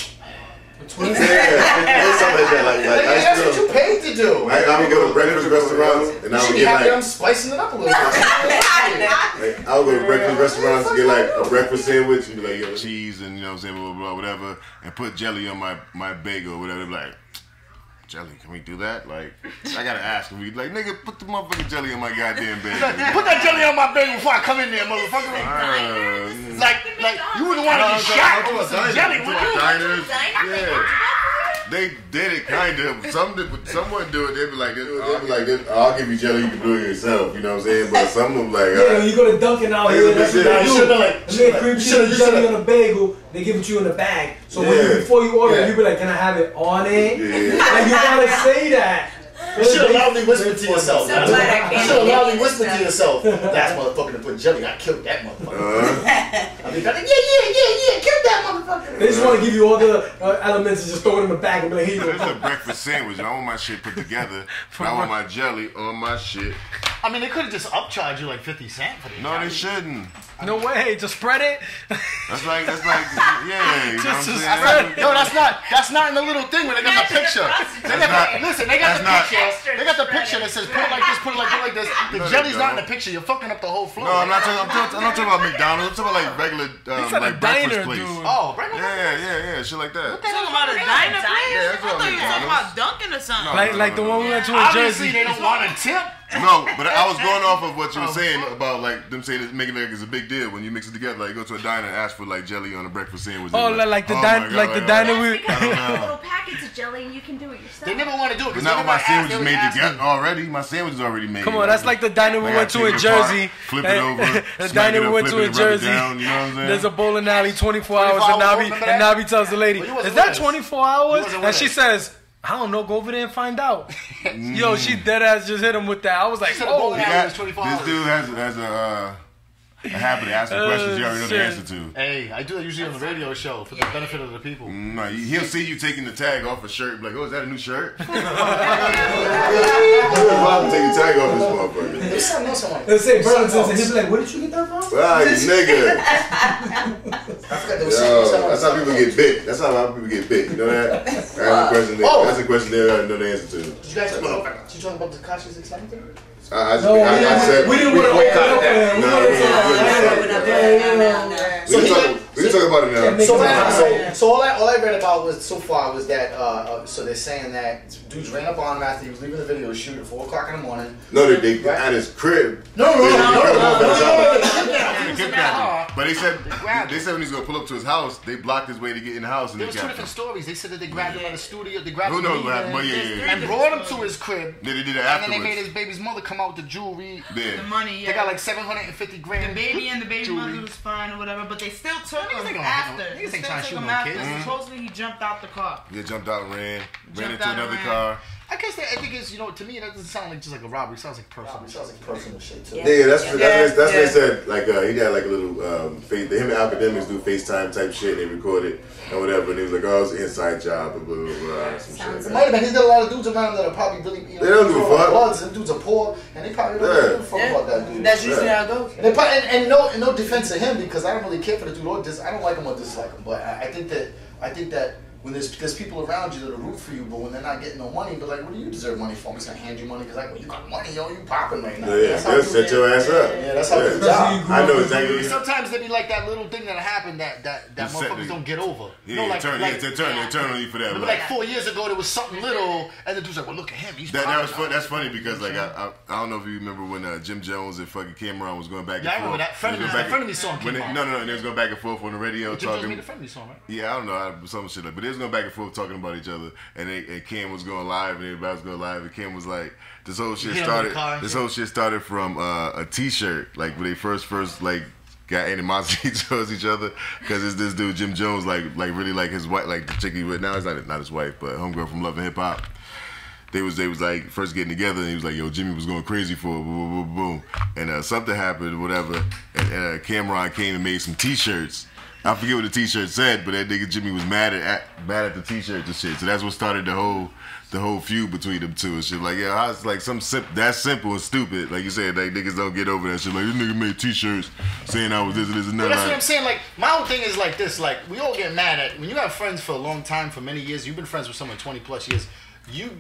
Twist? Yeah, something like that. Like that's what you paid to do. I would go to breakfast restaurants and I would get like. I'm spicing it up a little bit. I would go to breakfast restaurants to get like a breakfast sandwich and be like, yo, cheese and you know what I'm saying, blah, blah, blah, whatever, and put jelly on my bagel or whatever. Like, jelly, can we do that? Like, I gotta ask him. Like, nigga, put the motherfucking jelly on my goddamn bagel. Put that jelly on my bagel before I come in there, motherfucker. Like, you wouldn't want to get shot with some jelly, would you? Diners, yeah. They did it kind of. Someone do it. They'd be like, I'll give you jelly. You can do it yourself. You know what I'm saying? But some of them like, yeah, you go to Dunkin' out here. That's what they do. And they cream cheese and jelly on a bagel. They give it to you in a bag. So before you order, you be like, can I have it on it? Yeah. Like you gotta say that. You should have loudly whispered to yourself. You should have loudly whispered to yourself. That's motherfucker to put jelly. I killed that motherfucker. I'll be like, yeah, kill that motherfucker. They just want to give you all the elements and just throw it in the bag and be like, here you go. It's a breakfast sandwich. I want my shit put together. I want my jelly on my shit. I mean, they could have just upcharged you like 50 cents for the No, they shouldn't. No way, just spread it. That's like, yeah. You know what I'm saying? No, that's not in the little thing where they got the picture. They got the picture. They got the picture that says put it like this, put it like this. The jelly's not in the picture. You're fucking up the whole floor. No, I'm not talking about McDonald's. I'm talking about like regular, like breakfast place. Dude. Oh, breakfast. Yeah, shit like that. What the talking about a diner place? Yeah, I thought you were talking about Dunkin' or something. Like the one we went to in Obviously, Jersey. they don't want a tip. No, but I was going off of what you were saying about like them saying making it like it's a big deal when you mix it together. Like you go to a diner and ask for like jelly on a breakfast sandwich. Oh, like the diner, we. Because you get little packets of jelly and you can do it yourself. They never want to do it. But not when my sandwich is made together already. My sandwich is already made. Come on, that's like the diner we went to in Jersey. Flip it over. The diner we went to in Jersey. There's a bowling alley 24 hours, and Nahbi tells the lady, "Is that 24 hours?" And she says, I don't know, go over there and find out. Yo, she dead ass just hit him with that. I was like, oh. This dude has a habit of asking questions you already know the answer to. Hey, I do that usually on the radio show for the benefit of the people. No, he'll see you taking the tag off a shirt and be like, oh, is that a new shirt? I'll take the tag off this motherfucker. Let's say Burlington, and he'll be like, where did you get that from? Ah, you nigga. Yo, that's how people get bit. That's how people get bit. You know that? That's a question they already know the answer to. Did you guys talk about the Kash's exciting thing? I said we didn't want to open it. We can talk about it now. So all I read about was that so they're saying that dudes ran up on him after he was leaving the video shoot at 4 o'clock in the morning. No, they at his crib. No. But they said when he's gonna pull up to his house, they blocked his way to get in the house. And there was 2 different stories. They said that they grabbed him at the studio. They grabbed him and brought him to his crib. They did that And afterwards. then they made his baby's mother come out with the jewelry. The money, They got like $750 grand. The baby and the baby mother was fine or whatever, but they still took him after. Niggas ain't trying to shoot no kids. Supposedly he jumped out the car. Yeah, jumped out and ran into another car. I guess I think it's, you know, to me that doesn't sound like just like a robbery. It sounds like personal. It sounds like personal shit too. Yeah, that's what they said. Like he had like a little him and academics do FaceTime type shit. They record it and whatever. And he was like, oh, it's an inside job and blah blah blah. Some shit. It might have been. He's got a lot of dudes around that are probably really, you know, they don't give a fuck. Some dudes are poor and they probably don't give a fuck about that dude. That's usually how it goes. And, and no defense of him, because I don't really care for the dude or I don't like him or dislike him. But I think that when there's people around you that are root for you, but when they're not getting no money, but like, what do you deserve money for? I'm just gonna hand you money because like, well, you got money, yo, you popping right now. Yeah, that's set your ass up. Yeah, that's how it's job. I know exactly. Sometimes they be like that little thing that happened that motherfuckers don't get over. Yeah, you know, like, they turn on you for that. Like 4 years ago, there was something little, and the dude's like, well, look at him. He's that's funny because like I don't know if you remember when Jim Jones and fucking Cameron was going back and forth. Yeah, I remember that. Friend of me song came out. No, they was going back and forth on the radio Jim talking. Jones made a friend of me song, right? Yeah, I don't know, some shit like, but they was going back and forth talking about each other, and Cam was going live, and everybody was going live, and Cam was like, this whole shit started from a T-shirt, like when they first like got animosity towards each other, because it's this dude Jim Jones, like really like his wife, like the chick he with now, it's not his wife, but homegirl from Love and Hip Hop. They was like first getting together, and he was like, yo, Jimmy was going crazy for it, boom, boom, boom. And something happened or whatever, and Cameron came and made some T-shirts. I forget what the T-shirt said, but that nigga Jimmy was mad at the T-shirts and shit. So that's what started the whole feud between them two and shit. Like, yeah, I was like that's simple and stupid. Like you said, like niggas don't get over that shit. Like, this nigga made T-shirts saying I was this and this and that. But that's what I'm saying. Like, my whole thing is like this. Like, we all get mad at when you have friends for a long time, for many years. You've been friends with someone 20 plus years.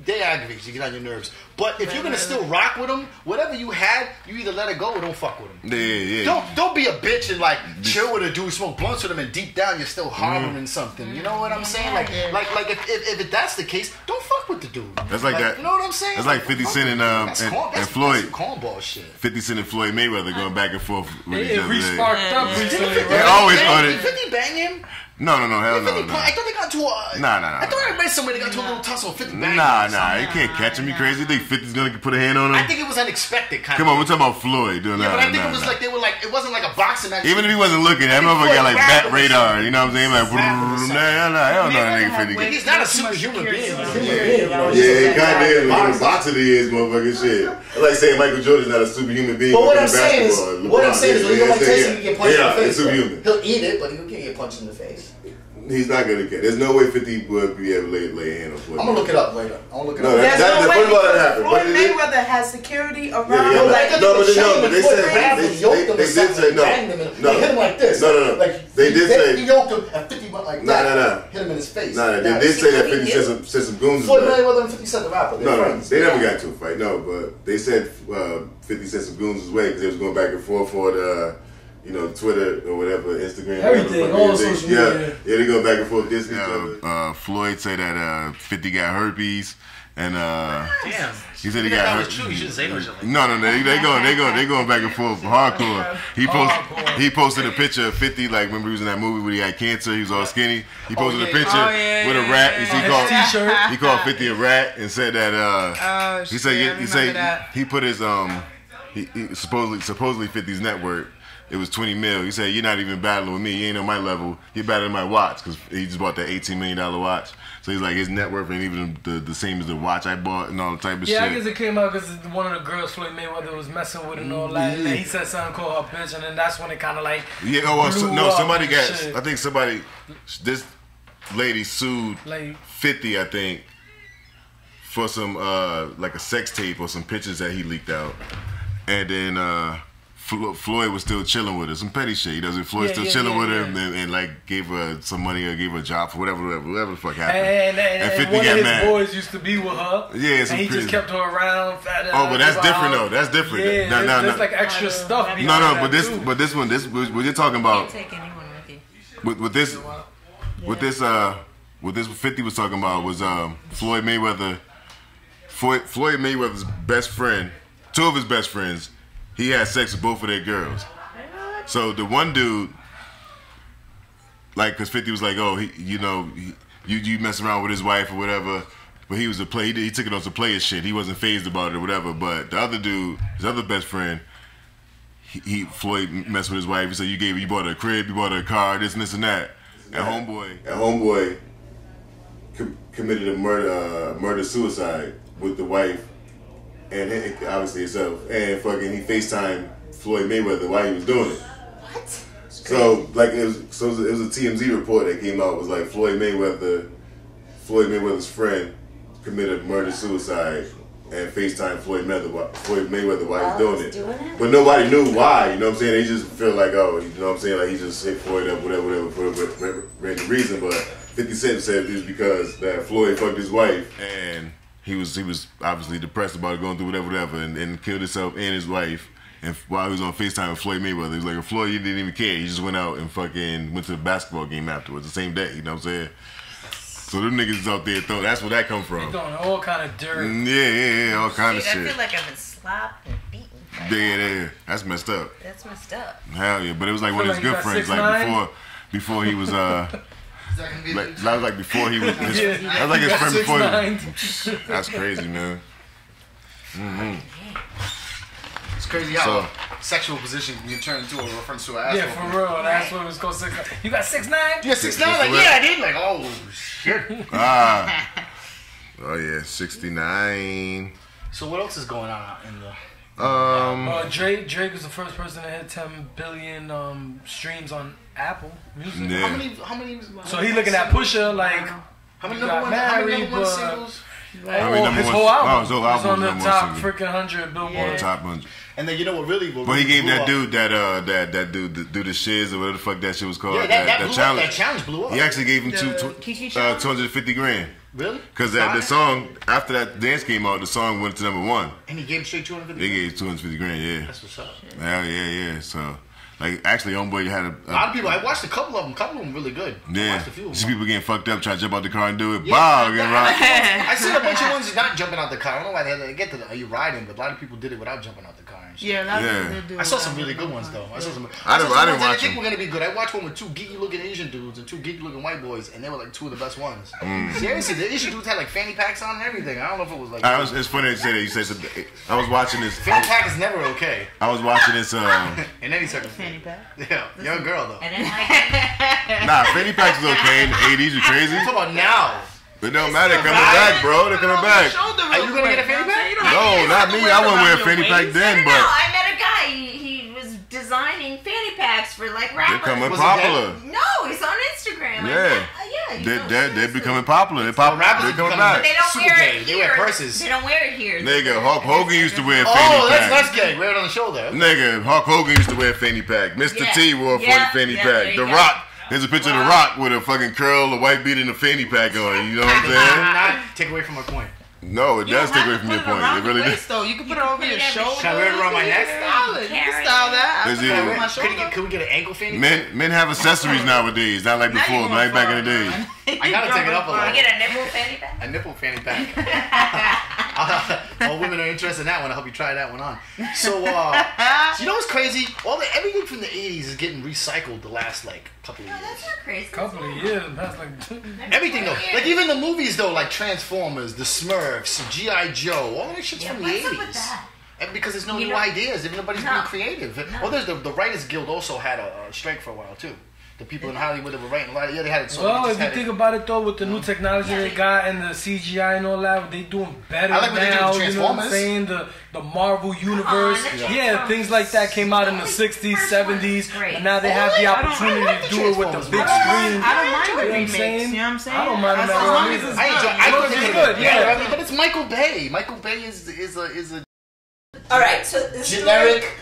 They aggravate you, get on your nerves. But if you're gonna still rock with them, whatever you had, you either let it go or don't fuck with them. Yeah. Don't be a bitch and like chill with a dude, smoke blunts with him, and deep down you're still harboring something. You know what I'm saying? Like if that's the case, don't fuck with the dude. That's like that. You know what I'm saying? That's like 50 Cent and Floyd. That's cornball shit. 50 Cent and Floyd Mayweather going back and forth with each other. It re-sparked up recently. They always started. Did 50 bang him? No, hell no. I thought they got to a... Nah. I thought I read somewhere they got to a little tussle. 50 bang. Nah. You can't catch him. You crazy? You think 50's gonna put a hand on him? I think it was unexpected, kind of. Come on, we're talking about Floyd doing that. Yeah, but I think it was like they were like it wasn't like a boxing match. Even if he wasn't looking, that motherfucker got like bat radar. You know what I'm saying? Like, hell no, that nigga 50. He's not a superhuman being. Yeah, he goddamn like a boxer he is, motherfucking shit. I like saying Michael Jordan's not a superhuman being. But what I'm saying is, when you're like Tyson, you get punched in the face. Superhuman. He'll eat it, but he can't get punched in the face. He's not gonna get. There's no way 50 would be able to lay a hand on Floyd. I'm gonna look it up later. There's no way because Floyd Mayweather has security around. But they said they did say no. They hit him like this. No. Like they did say he yoked him and 50 went like that. No. Hit him in his face. No. They did say that 50 sent some goons. Floyd Mayweather and 50 Cent the rapper. No. They never got into a fight. No, but they said 50 sent some goons his way because they was going back and forth for the. You know, Twitter or whatever, Instagram, everything, all social media. Yeah, they go back and forth dissing each other. Floyd said that 50 got herpes, and damn, he said he got herpes. True. You should say no shit like No, they going back and forth hardcore. He posted a picture of 50, like remember he was in that movie where he had cancer, he was all skinny. He posted a picture with a rat. He called 50 a rat and said that he put his he supposedly 50's net worth. It was 20 mil. He said, you're not even battling with me. You ain't on my level. You're battling my watch because he just bought that $18 million watch. So he's like, his net worth ain't even the same as the watch I bought and all the type of shit. Yeah, I guess it came out because one of the girls Floyd Mayweather was messing with and all that. And then he said something called her bitch, and then that's when it kind of like this lady sued 50, I think, for some like a sex tape or some pictures that he leaked out. And then Floyd was still chilling with her, some petty shit. Floyd still chilling with her and like gave her some money or gave her a job for whatever the fuck happened. And 50 one got of his mad. boys used to be with her. Yeah, and he just kept her around. But that's different though. That's different. Yeah, there's like extra stuff. But this one, what you're talking about? Can't take anyone with you. What this 50 was talking about was Floyd Mayweather. Floyd Mayweather's best friend, two of his best friends. He had sex with both of their girls. So the one dude, like, cause 50 was like, oh, you mess around with his wife or whatever, but he was a play. He took it on some player shit. He wasn't phased about it or whatever. But the other dude, his other best friend, Floyd messed with his wife. He said you bought her a crib, you bought her a car, this and this and that. And homeboy committed a murder suicide with the wife and obviously himself, and fucking he FaceTimed Floyd Mayweather while he was doing it. What? So like it was a TMZ report that came out. It was like Floyd Mayweather's friend committed murder-suicide and FaceTime Floyd Mayweather while he's doing it. But nobody knew why, you know what I'm saying? They just feel like, oh, you know what I'm saying? Like he just hit Floyd up, whatever, for random reason. But 50 Cent said it was because that Floyd fucked his wife and he was obviously depressed about it, going through whatever, and killed himself and his wife. And while he was on FaceTime with Floyd Mayweather, he was like, Floyd, he didn't even care. He just went out and fucking went to the basketball game afterwards, the same day, you know what I'm saying? So them niggas is out there throwing. That's where that come from. They throwing all kind of dirt. Yeah, all kind of shit. I feel like I've been slapped and beaten. Yeah. That's messed up. That's messed up. Hell yeah, but it was like one of his good friends. Like before he was that was like before he was. That was like his friend before. That's crazy, man. It's crazy how sexual position can be turned into a reference to an asshole. Yeah, for real. That's what it was called. 6'9". You got 6'9"? You got 6'9"? Like, yeah, I did. Like, oh shit. Oh yeah, 69. So what else is going on in the? Drake was the first person to hit 10 billion streams on Apple Music. Yeah. How many? So he looking at Pusha like. How many number one singles? His whole album. His whole album was on the top freaking 100 Billboard. Top 100. And then you know what really? But he gave that dude that dude do the shiz or whatever the fuck that shit was called. Yeah, that challenge blew up. He actually gave him 250 grand. Really? Because the song after that dance came out, the song went to #1. And he gave him straight 250. They gave 250 grand. Yeah. That's what's up. Hell yeah. So. Like, actually, homeboy had a lot of people. I watched a couple of them really good. Yeah. I watched a few of them. See people getting fucked up, trying to jump out the car and do it. Yeah, Bow, getting rocked. I seen a bunch of ones not jumping out the car. I don't know why they had to get to the, are you riding? But a lot of people did it without jumping out the car. And shit. Yeah, a lot of people do. I saw some really good ones, though. I didn't watch I think we're going to be good. I watched one with 2 geeky-looking Asian dudes and 2 geeky-looking white boys, and they were like 2 of the best ones. Seriously, the Asian dudes had like fanny packs on and everything. I don't know if it was like... It's funny that you say that. You said something. I was watching this... Fanny pack is never okay. I was watching this... in any circumstance. Fanny pack? Yeah. Young girl though. And then I fanny packs is okay in the 80s. You crazy? I'm talking about now. It don't matter. They're coming back, bro. They're coming back. Are you gonna get a fanny pack? No, not me. I wouldn't wear a fanny pack then, but I met a guy. He was designing fanny packs for like rappers. They're coming popular. No, he's on Instagram. Yeah. They're becoming popular. They're coming back. But they don't wear it here. They wear purses. They don't wear it here. Nigga, Hulk Hogan used to wear a fanny pack. That's gay. Wear it on the shoulder. Nigga, Hulk Hogan used to wear a fanny pack. Mr. T wore a fanny pack. The Rock. There's a picture of The Rock with a fucking curl, a white beat, and a fanny pack on. You know what I'm saying? Not take away from my point. No, it does take away from your point. It really does. You can put it over your shoulder. Can I wear it around my neck? You can style that. Could we get an ankle fanny? Men have accessories nowadays, not like before, not like back in the day. I gotta take it up a lot. Can we get a nipple fanny pack? A nipple fanny pack. All women are interested in that one. I'll help you try that one on. So, you know what's crazy? Everything from the 80s is getting recycled the last like couple of years. That's not crazy. Couple of years. That's like everything though. Like even the movies though, like Transformers, The Smurfs, G.I. Joe, all that shit's from the 80s. Up with that? And because there's no new ideas, everybody's being creative. Well, there's the Writers Guild also had a strike for a while too. The people in Hollywood that were writing a lot of they had it. So well, if you think about it though, with the new technology they got and the CGI and all that, they doing better now. They do you know what I'm saying? The Marvel universe, things like that came out in the 60s, 70s, and now they have the opportunity to do it with the big screen. I don't mind the remakes. You know what I'm saying? I don't mind them at all either. I think it's good. Yeah, but it's Michael Bay. Michael Bay is a all right. So generic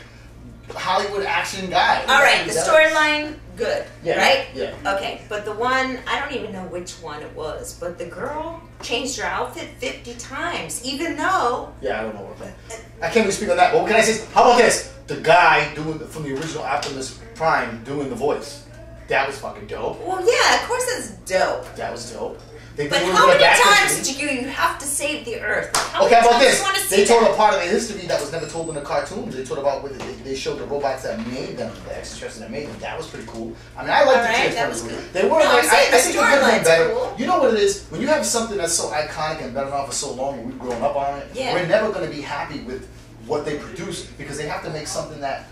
Hollywood action guy. All right, the storyline, good, right? Yeah. Okay, but the one, I don't even know which one it was, but the girl changed her outfit 50 times, even though... Yeah, I don't know what that... I can't even speak on that, but what can I say? How about this? The guy from the original Optimus Prime doing the voice. That was fucking dope. Well, yeah, of course it's dope. That was dope. But how many times do you have to save the Earth? Okay, how about this? They told a part of the history that was never told in the cartoons. They told about they showed the robots that made them, the extraterrestrials that made them. That was pretty cool. I mean, I liked the Transformers. They were like, I think they're getting better. Cool. You know what it is? When you have something that's so iconic and been around for so long, and we've grown up on it, we're never going to be happy with what they produce because they have to make something that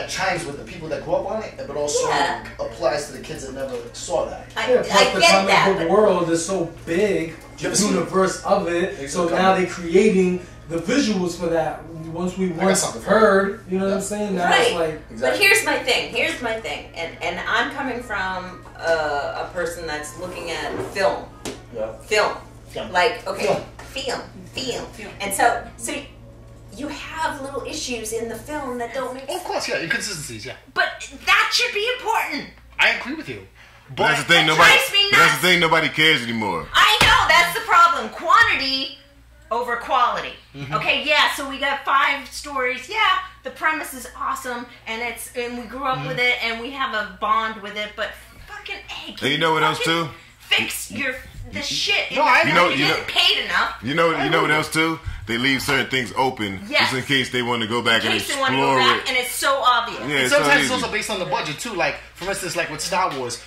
chimes with the people that grew up on it, but also applies to the kids that never saw that. The comic book world is so big the universe of it. So now they're creating the visuals for that. Once we heard, you know what I'm saying? Now it's like. Exactly. But here's my thing, and I'm coming from a person that's looking at film. Yeah. Film. Like, okay, film. And so you have little issues in the film that don't make sense. Of course, yeah, inconsistencies, yeah. But that should be important. I agree with you. But that's the thing, nobody cares anymore. I know, that's the problem. Quantity over quality. Mm-hmm. Okay, yeah, so we got 5 stories. Yeah, the premise is awesome, and we grew up with it, and we have a bond with it, but fucking A. And you know what else too? Fix the shit. No, you didn't paid enough. You know what else too? They leave certain things open just in case they want to go back and explore it. And it's so obvious. Yeah, and sometimes it's also based on the budget too. Like for instance, like with Star Wars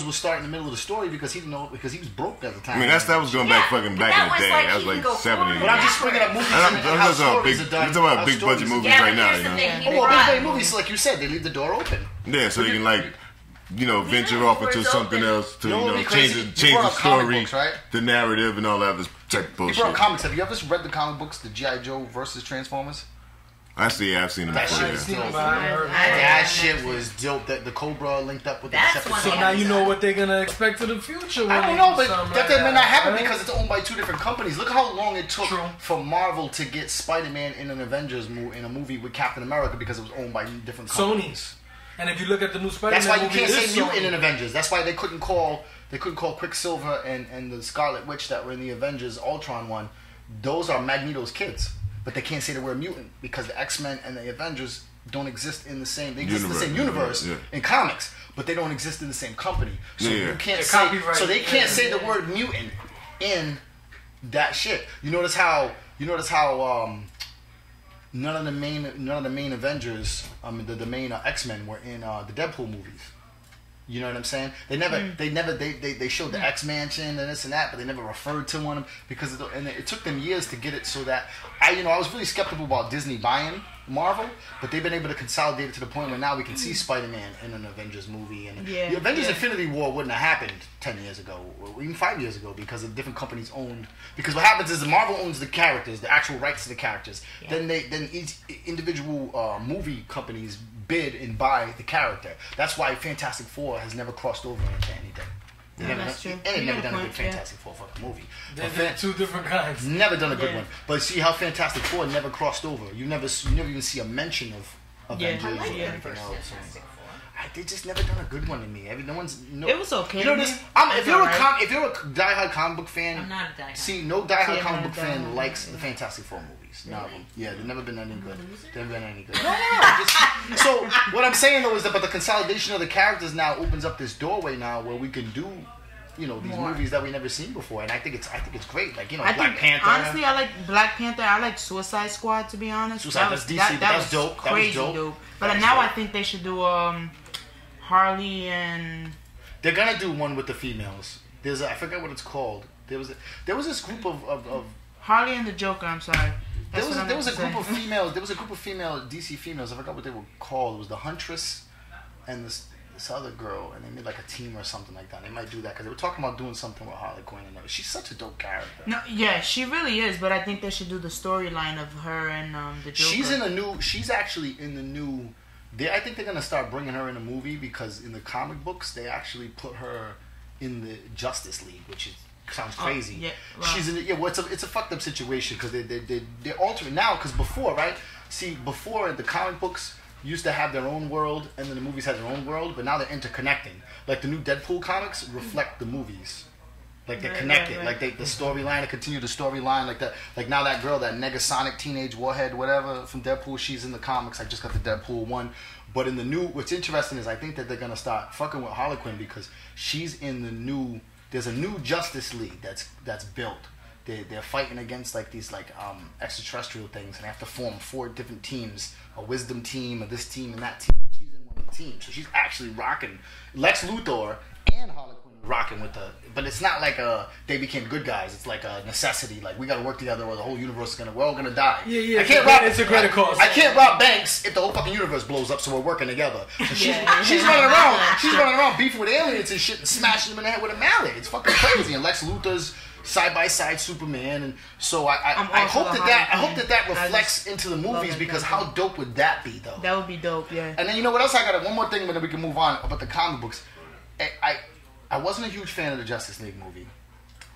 will start in the middle of the story because he was broke at the time. I mean, that was going back in the day. That was like 70. But I'm just bringing up movies. I'm talking about big budget movies right now. Big budget movies, like you said, they leave the door open. Yeah, so they can venture off into something else to change the story, the narrative, and all that other type of bullshit. You brought comics. Have you ever read the comic books, the G.I. Joe versus Transformers? I've seen them before. That shit was dope. That the Cobra linked up with the So now you know what they're gonna expect for the future. I don't know, but that may not happen because it's owned by 2 different companies. Look how long it took for Marvel to get Spider-Man in an Avengers in a movie with Captain America because it was owned by different companies. Sony's. And if you look at the new Spider-Man movie, that's why you movie, can't say mutant in Avengers. That's why they couldn't call Quicksilver and the Scarlet Witch that were in the Avengers Ultron one. Those are Magneto's kids, but they can't say the word mutant because the X-Men and the Avengers don't exist in the same. They exist in the same universe in comics, but they don't exist in the same company. So you can't say. So they can't say the word mutant in that shit. You notice how none of the main Avengers, the main X-Men were in the Deadpool movies. You know what I'm saying? They showed the X-Mansion and this and that, but they never referred to one because it took them years to get it so that I was really skeptical about Disney buying Marvel, but they've been able to consolidate it to the point where now we can see Spider-Man in an Avengers movie, and the Avengers Infinity War wouldn't have happened 10 years ago or even 5 years ago because of different companies owned. Because what happens is the Marvel owns the characters, the actual rights to the characters. Then each individual movie companies bid and buy the character. That's why Fantastic Four has never crossed over into anything. That's true. And they've never done a good Fantastic Four fucking movie. They're 2 different kinds. Never done a good one. But see how Fantastic Four never crossed over. You never even see a mention of Avengers or anything else. They just never done a good one to me. No one's. It was okay. You know this. If you're a diehard comic book fan, I'm not a diehard. See, no diehard comic book fan likes the Fantastic Four movies. None of them. Yeah, they've never been any good. No. So what I'm saying though is that, but the consolidation of the characters now opens up this doorway now where we can do. These movies that we never seen before, and I think it's great. Like Black Panther. Honestly, I like Black Panther. I like Suicide Squad, to be honest. That's DC. That was dope. Crazy dope. But now I think they should do Harley and. They're gonna do one with the females. I forget what it's called. There was this group of Harley and the Joker. I'm sorry. There was a group of females. There was a group of female DC females. I forgot what they were called. It was the Huntress and this other girl, and they made like a team or something like that. They might do that because they were talking about doing something with Harley Quinn. And she's such a dope character. No, yeah, she really is. But I think they should do the storyline of her and the Joker. She's actually in the new. I think they're gonna start bringing her in a movie because in the comic books they actually put her in the Justice League, which sounds crazy. Yeah, wow. She's in it's a fucked up situation because they're altering now. Because before the comic books used to have their own world, and then the movies had their own world, but now they're interconnecting. Like the new Deadpool comics reflect the movies. Like they're connected. Right. Like the storyline, they continue the storyline. Like that. Like now that girl, that Negasonic Teenage Warhead, whatever, from Deadpool, she's in the comics. I just got the Deadpool one. But in the new, what's interesting is I think that they're gonna start fucking with Harley Quinn because she's in the new. There's a new Justice League that's built. They're fighting against like these extraterrestrial things, and they have to form 4 different teams: a wisdom team, a this team, and that team. She's in one of the teams, so she's actually rocking Lex Luthor and Harley Quinn rocking with but it's not like they became good guys. It's like a necessity. Like we got to work together, or the whole universe we're all gonna die. Yeah. It's a greater cause. I can't rob banks if the whole fucking universe blows up. So we're working together. So she's running around. She's running around beefing with aliens and shit and smashing them in the head with a mallet. It's fucking crazy. And Lex Luthor's side by side Superman, and so I hope that reflects into the movies because how dope would that be though? That would be dope, yeah. And then you know what else I got? One more thing, and then we can move on about the comic books. I wasn't a huge fan of the Justice League movie.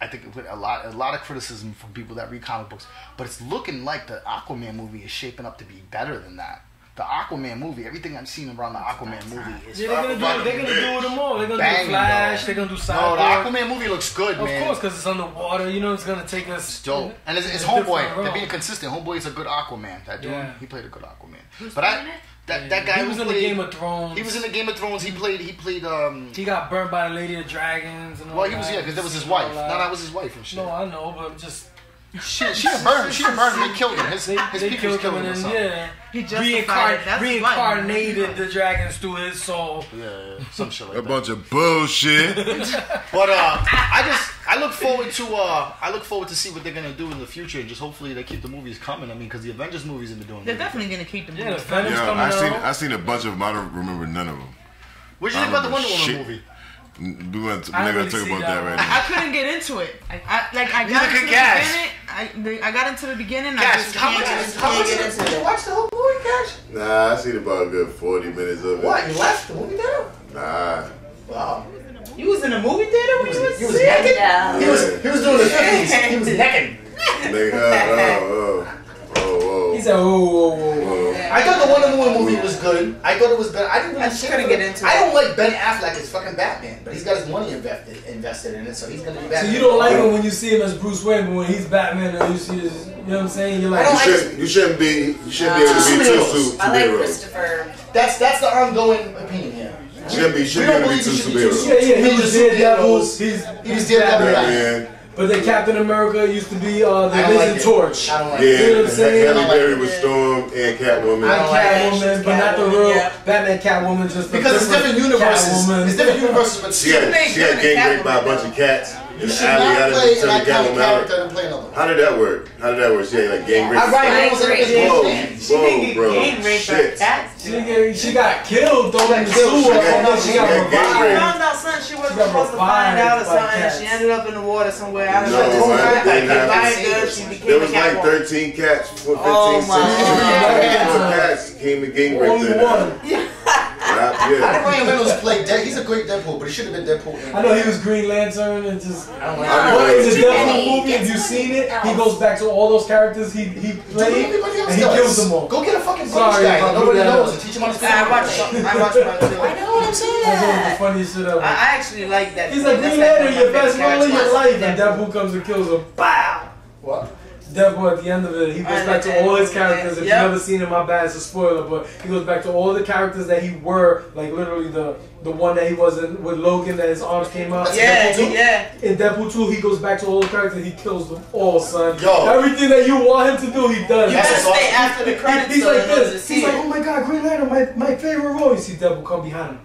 I think it put a lot of criticism from people that read comic books, but it's looking like the Aquaman movie is shaping up to be better than that. The Aquaman movie, everything I've seen around the Aquaman movie is they're gonna do them all. They're gonna banging, do Flash. though. They're gonna do Cyborg. No, the Aquaman movie looks good, man. Of course, because it's underwater. You know, it's gonna take us. It's dope. And it's Homeboy. They're being consistent. Homeboy is a good Aquaman. That dude, he played a good Aquaman. That guy he was in the Game of Thrones. He was in the Game of Thrones. He played. He got burnt by the Lady of Dragons and all well, he was because that was his wife. No, that was his wife and shit. No, I know, but I'm just. She didn't burn him. They killed him. His people was killing him. Yeah, he reincarnated the dragons through his soul. Yeah, some shit like that. A bunch of bullshit. But I look forward to see what they're gonna do in the future, and just hopefully they keep the movies coming. I mean, because the Avengers movies have been doing. They're definitely gonna keep the movies coming. I seen a bunch of them. I don't remember none of them. What did you think about the Wonder Woman movie? We're not gonna talk about that right now. I couldn't get into it. I got into the beginning. Cash, how much did you watch the whole movie, Cash? Nah, I seen about a good 40 minutes of it. What? You left the movie theater? Nah. Wow. You was in the movie theater when He was naked. Yeah. He was doing the 50s. He was naked. He said, whoa. I thought the Wonder Woman movie was good. I thought it was good. I couldn't get into it. I don't like Ben Affleck as fucking Batman, but he's got his money invested in it, so he's gonna be Batman. So you don't like him when you see him as Bruce Wayne, but when he's Batman, or you see his, you know what I'm saying? You're like, you shouldn't be able to be two superheroes. I like Christopher. That's the ongoing opinion here. Shouldn't be able to be two superheroes. Yeah, he was Daredevil. He was Daredevil. Batman. But then Captain America used to be the Vision Torch. I don't like it. You know what I'm saying? Halle Berry was Storm and Catwoman. Catwoman, but not the real Batman Catwoman, just because it's different universes. It's different universes, but she got gang raped by a bunch of cats. You should not play that kind of character and play another one. How did that work? She had like gang raped. Whoa, bro. Shit. She got killed, though, in the sewer, and then she got revived. She found out something she wasn't supposed to find out or something, and she ended up in the water somewhere. I don't know. There was like 13 cats, 15, 16 cats came and gang raped her. I think Ryan Reynolds played Deadpool. He's a great Deadpool, but he should have been Deadpool. I know he was Green Lantern and just. I don't know. In the Deadpool movie, if you've seen it, he goes back to all those characters he played and he kills them all. Go get a fucking British guy that nobody knows and teach him how to speak. I watched it. I know what I'm saying. That's one of the funniest shit ever. I actually like that. He's like, Green Lantern, your best role in your life, and Deadpool comes and kills him. Bow! What? Deadpool at the end of it, he goes back to all his characters. If you've never seen it, my bad, it's a spoiler, but he goes back to all the characters that he were, like literally the one that he was in with Logan, that his arms came out. In Deadpool 2, he goes back to all the characters, he kills them all, son. Everything that you want him to do, he does. You gotta stay after the credits. He's like this. He's like, oh my god, Green Lantern, my favorite role. You see Deadpool come behind him.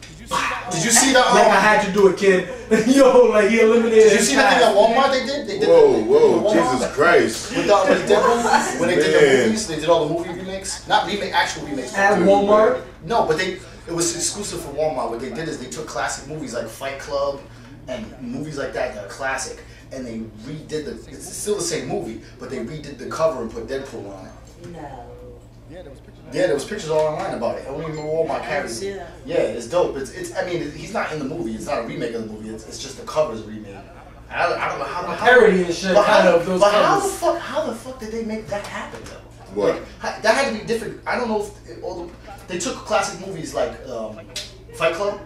Did you see the like I had to do it, kid. Yo, like he eliminated. Did you see the thing at Walmart they did? They did whoa, Jesus Christ! With Deadpool, when they did the movies, they did all the movie remakes, not actual remakes. At Walmart? No, but it was exclusive for Walmart. What they did is they took classic movies like Fight Club and movies like that are classic, and they redid it's still the same movie, but they redid the cover and put Deadpool on it. No. Yeah, there was pictures all online about it. Only Walmart carries it. Yeah, it's dope. It's. I mean, he's not in the movie. It's not a remake of the movie. It's just the cover's remake. I don't know how. Parody and shit. How the fuck did they make that happen though? What? Like, that had to be different. I don't know if they took classic movies like Fight Club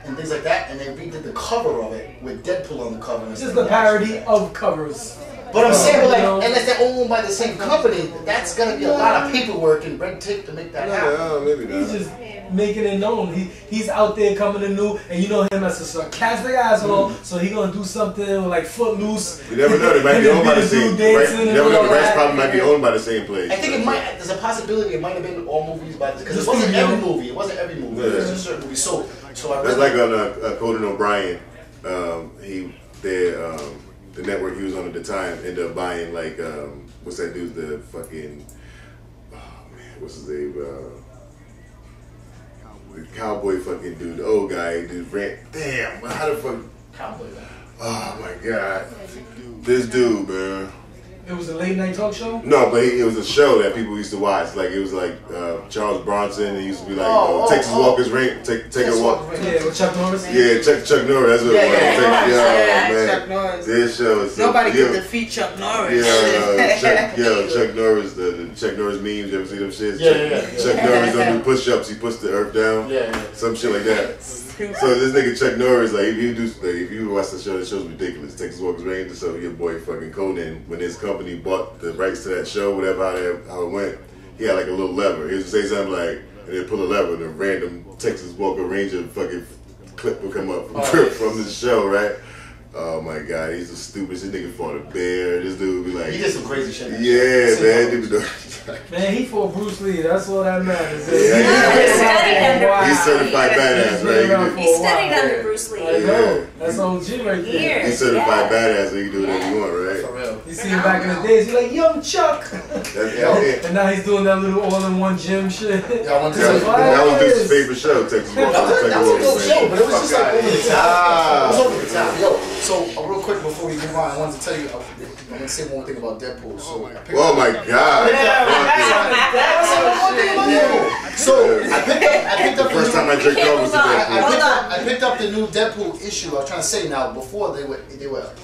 and things like that, and they redid the cover of it with Deadpool on the cover. It's just the parody of covers. But I'm saying, unless they're owned by the same company, that's gonna be a lot of paperwork and red tape to make that happen. No, maybe not. He's just making it known. He's out there coming to new, and you know him as a sarcastic asshole, so he gonna do something like Footloose. You never know. They might be owned by the same. You never know. The rights probably might be owned by the same place. I think it might. There's a possibility it might have been all movies by because it wasn't every movie. It wasn't every movie. It was just certain movies. So I that's like on Conan O'Brien. The network he was on at the time ended up buying like what's that dude, the fucking what's his name, the cowboy fucking dude, the old guy, dude, how the fuck cowboy? Oh my god, This dude, man. It was a late night talk show? No, but it was a show that people used to watch. Like, it was like Charles Bronson. He used to be like, Texas Walker's Ring. Take a walk. Yeah, with Chuck Norris? Yeah, Chuck Norris. That's what it was. Yeah, Chuck Norris. This show is nobody could defeat Chuck Norris. Chuck Norris, the Chuck Norris memes. You ever see them shits? Yeah. Chuck Norris don't do push-ups. He puts the earth down. Yeah. Some shit like that. So this nigga Chuck Norris, like, if you watch the show's ridiculous. Texas Walker's Ring, so your boy fucking Conan, when his company bought the rights to that show, whatever, how it went, he had like a little lever. He would say something like, and then pull a lever, and a random Texas Walker Ranger fucking clip would come up from the show, right? Oh my God, he's the stupidest. This nigga fought a bear. This dude would be like, he did some crazy shit. Yeah, man. Man, he fought Bruce Lee. That's all that matters. He's certified badass, right? He studied under Bruce Lee. I know. That's OG right there. He's certified badass, so he can do whatever you want, right? For real. You see him back in the days, he's like, Young Chuck. And now he's doing that little all-in-one gym shit. That was Deuce's favorite show, Texas Walker. That was a dope show, but it was just like over the top. It was over the top. Yo, so real quick before we move on, I wanted to tell you, I'm going to say one more thing about Deadpool. So oh my God. So I picked up first time I jerked off was the Deadpool. I picked up the new Deadpool issue. I was trying to say now, before they were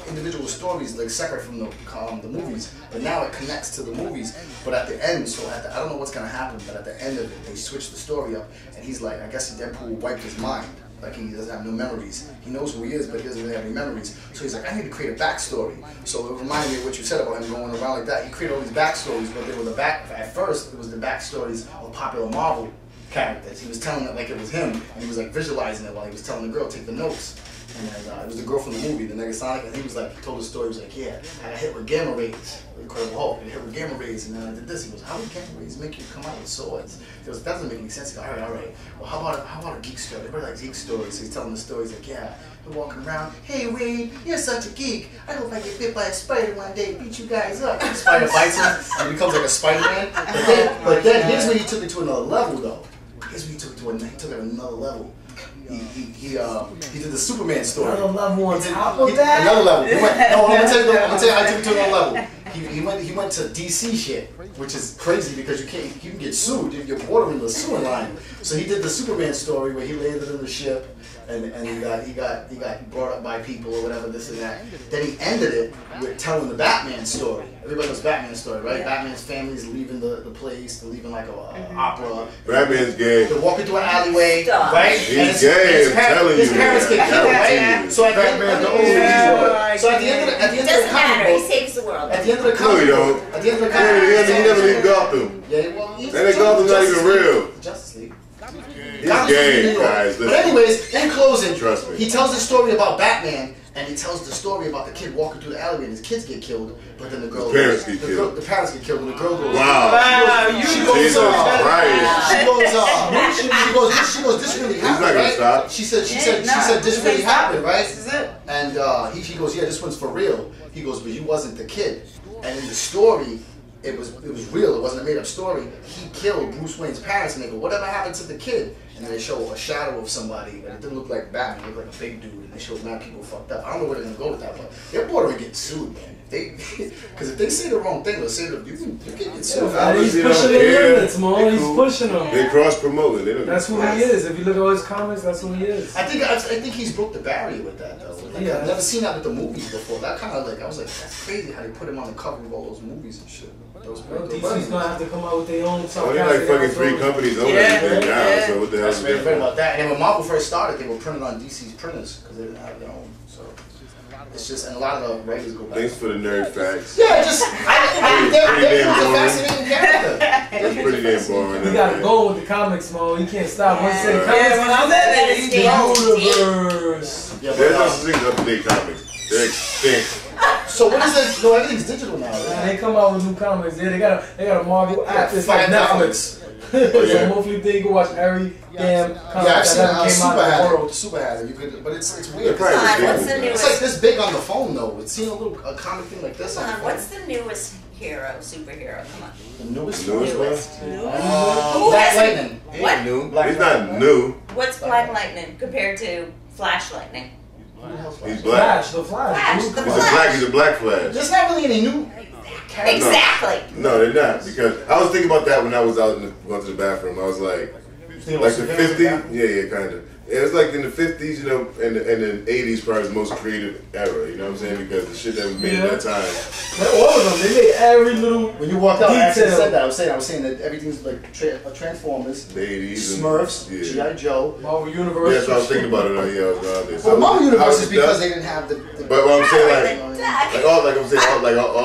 individual stories like separate from the movies, but now it connects to the movies. But at the end, I don't know what's gonna happen, but at the end of it, they switched the story up, and he's like, I guess Deadpool wiped his mind. Like, he doesn't have no memories. He knows who he is, but he doesn't really have any memories. So he's like, I need to create a backstory. So it reminded me of what you said about him going around like that. He created all these backstories, but they were at first, it was the backstories of popular Marvel characters. He was telling it like it was him, and he was like visualizing it while he was telling the girl, take the notes. And it was the girl from the movie, the Negasonic, and he was like, he told the story, he was like, yeah, I got hit with gamma rays. Incredible Hulk, I got hit with gamma rays, and then I did this. He goes, how would gamma rays make you come out with swords? He goes, that doesn't make any sense. He goes, all right. Well, how about a geek story? Everybody likes geek stories, so he's telling the story. He's like, yeah, they're walking around, hey Wade, you're such a geek. I hope I get bit by a spider one day, beat you guys up. The spider bites him, and he becomes like a Spider-Man. But then here's when he took it to another level, though. Here's when he took it to another level. He did the Superman story. Another level on top of that? Another level. I'm gonna tell you how I took it to another level. He went to DC shit, which is crazy because you can get sued if you're bordering the sewer line. So he did the Superman story where he landed in the ship and he got brought up by people or whatever, this and that. Then he ended it with telling the Batman story. Everybody knows Batman's story, right? Yeah. Batman's family's leaving the place, they're leaving like an opera. Batman's gay. They're walking through an alleyway, right? He's gay, I'm telling you. His parents get killed, right? So at the end of the comic book, he saves the world. At the end of the comic book, at the end of the comic book, he never leave Gotham. Yeah, well, he's and Gotham's not even real. Justice League. He's gay, guys. But anyways, in closing, trust me. He tells the story about Batman, and he tells the story about the kid walking through the alleyway and his kids get killed, but then the girl the parents get killed. The parents get killed, and the girl goes, She goes, this really happened, right? Stop. She said, this really happened, right? This is it. And he goes, yeah, this one's for real. He goes, but you wasn't the kid. And in the story, it was real. It wasn't a made-up story. He killed Bruce Wayne's parents, and they go, whatever happened to the kid? And then they show a shadow of somebody, but it didn't look like Batman. It looked like a big dude, and they showed mad people fucked up. I don't know where they're gonna go with that, but they're bordering getting sued, man. Because if they say the wrong thing, they'll say you can get sued. He's pushing the limits, man. He's pushing them. They cross-promoting. That's who he is. If you look at all his comics, that's who he is. I think he's broke the barrier with that, though. Like, I've never seen that with the movies before. That kind of like, I was like, that's crazy how they put him on the cover of all those movies and shit. DC's gonna have to come out with their own. Only like fucking 3 companies own everything now. So what the hell is that? About that. And when Marvel first started, they were printed on DC's printers because they didn't have their own. So it's just, and a lot of the writers go back. Thanks for the nerd facts. Yeah, just they're a fascinating character. That's pretty damn boring. We gotta go with the comics, man. You can't stop. Once you say comics, the universe. There's no such thing as up-to-date comics. They're extinct. So what is it? No, everything's digital now. Right? They come out with new comics. Yeah, they got a Marvel app. It's like Netflix. So hopefully they can watch every damn comic I've seen that came out in the world. Super Hat. You could, but it's weird. What's the newest? It's like this big on the phone though. It's seen a comic thing like this. What's the newest superhero? Come on. The newest one? Black Lightning. What? He's not new. What's Black Lightning compared to Flash Lightning? He's black. Flash, the Flash. He's a black Flash. There's not really any new characters. Exactly. No, they're not. Because I was thinking about that when I was out going to the bathroom. I was like the 50s? Yeah, kind of. Yeah, it's like in the 50s, you know, and the 80s probably the most creative era, you know what I'm saying? Because the shit that was made at that time. All of them, they made every little When you walked out, I actually said that. I was saying that everything's like Transformers, the 80s, Smurfs, G.I. Joe, Marvel Universe. Yeah, so I was thinking about it. Yeah, I was around there. Well, Marvel Universe is because they didn't have the but what I'm saying, all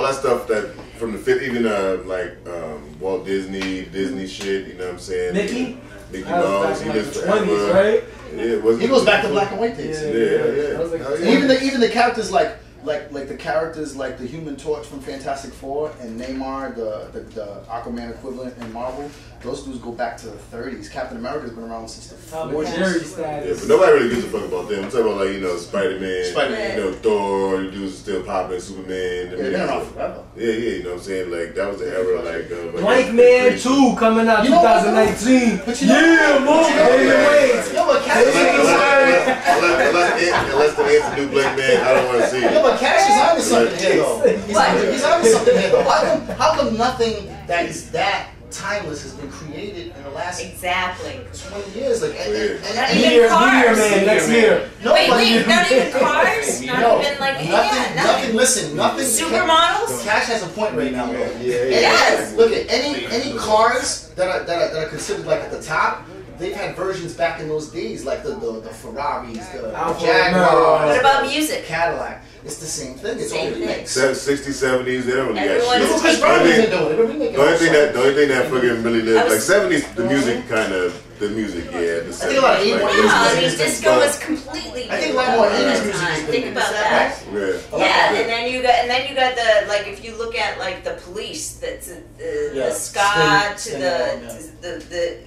that stuff that from the 50s, even Walt Disney shit, you know what I'm saying? Mickey Mouse, he lived forever. 20s, right? Yeah, he goes back to black and white days. Yeah. Even the characters like the characters like the Human Torch from Fantastic Four and Namor, the Aquaman equivalent in Marvel. Those dudes go back to the 30s. Captain America's been around since the 40s. Yeah, but nobody really gives a fuck about them. I'm talking about Spider-Man, you know, Thor, the dudes are still popping, Superman. Yeah, they've been around forever. Yeah, you know what I'm saying? Like, that was the era, Blank Man 2 coming out 2019. But you know what? Unless they answer new Blank Man, I don't want to see it. Yeah, but Kash is onto something here, though. He's onto something here, though. How come nothing that is that timeless has been created in the last 20 years? Like, not even cars. Man, next year. Wait, not even cars? Not even like nothing. Listen, nothing. Supermodels? Cash has a point right now. Yes. Look at any cars that are considered like at the top. They've had versions back in those days, like the Ferraris, the Jaguars. What about music? Cadillac. It's the same thing. It's all remakes. 60s, 70s, they don't really got shit. Chris Brown isn't doing it. The only thing that fucking really lived, like 70s, the music, yeah. I think a lot of 80s music. Disco was completely. I think a lot more 80s music. Think about that. Yeah, and then you got the, like, if you look at like the Police, that's the ska to the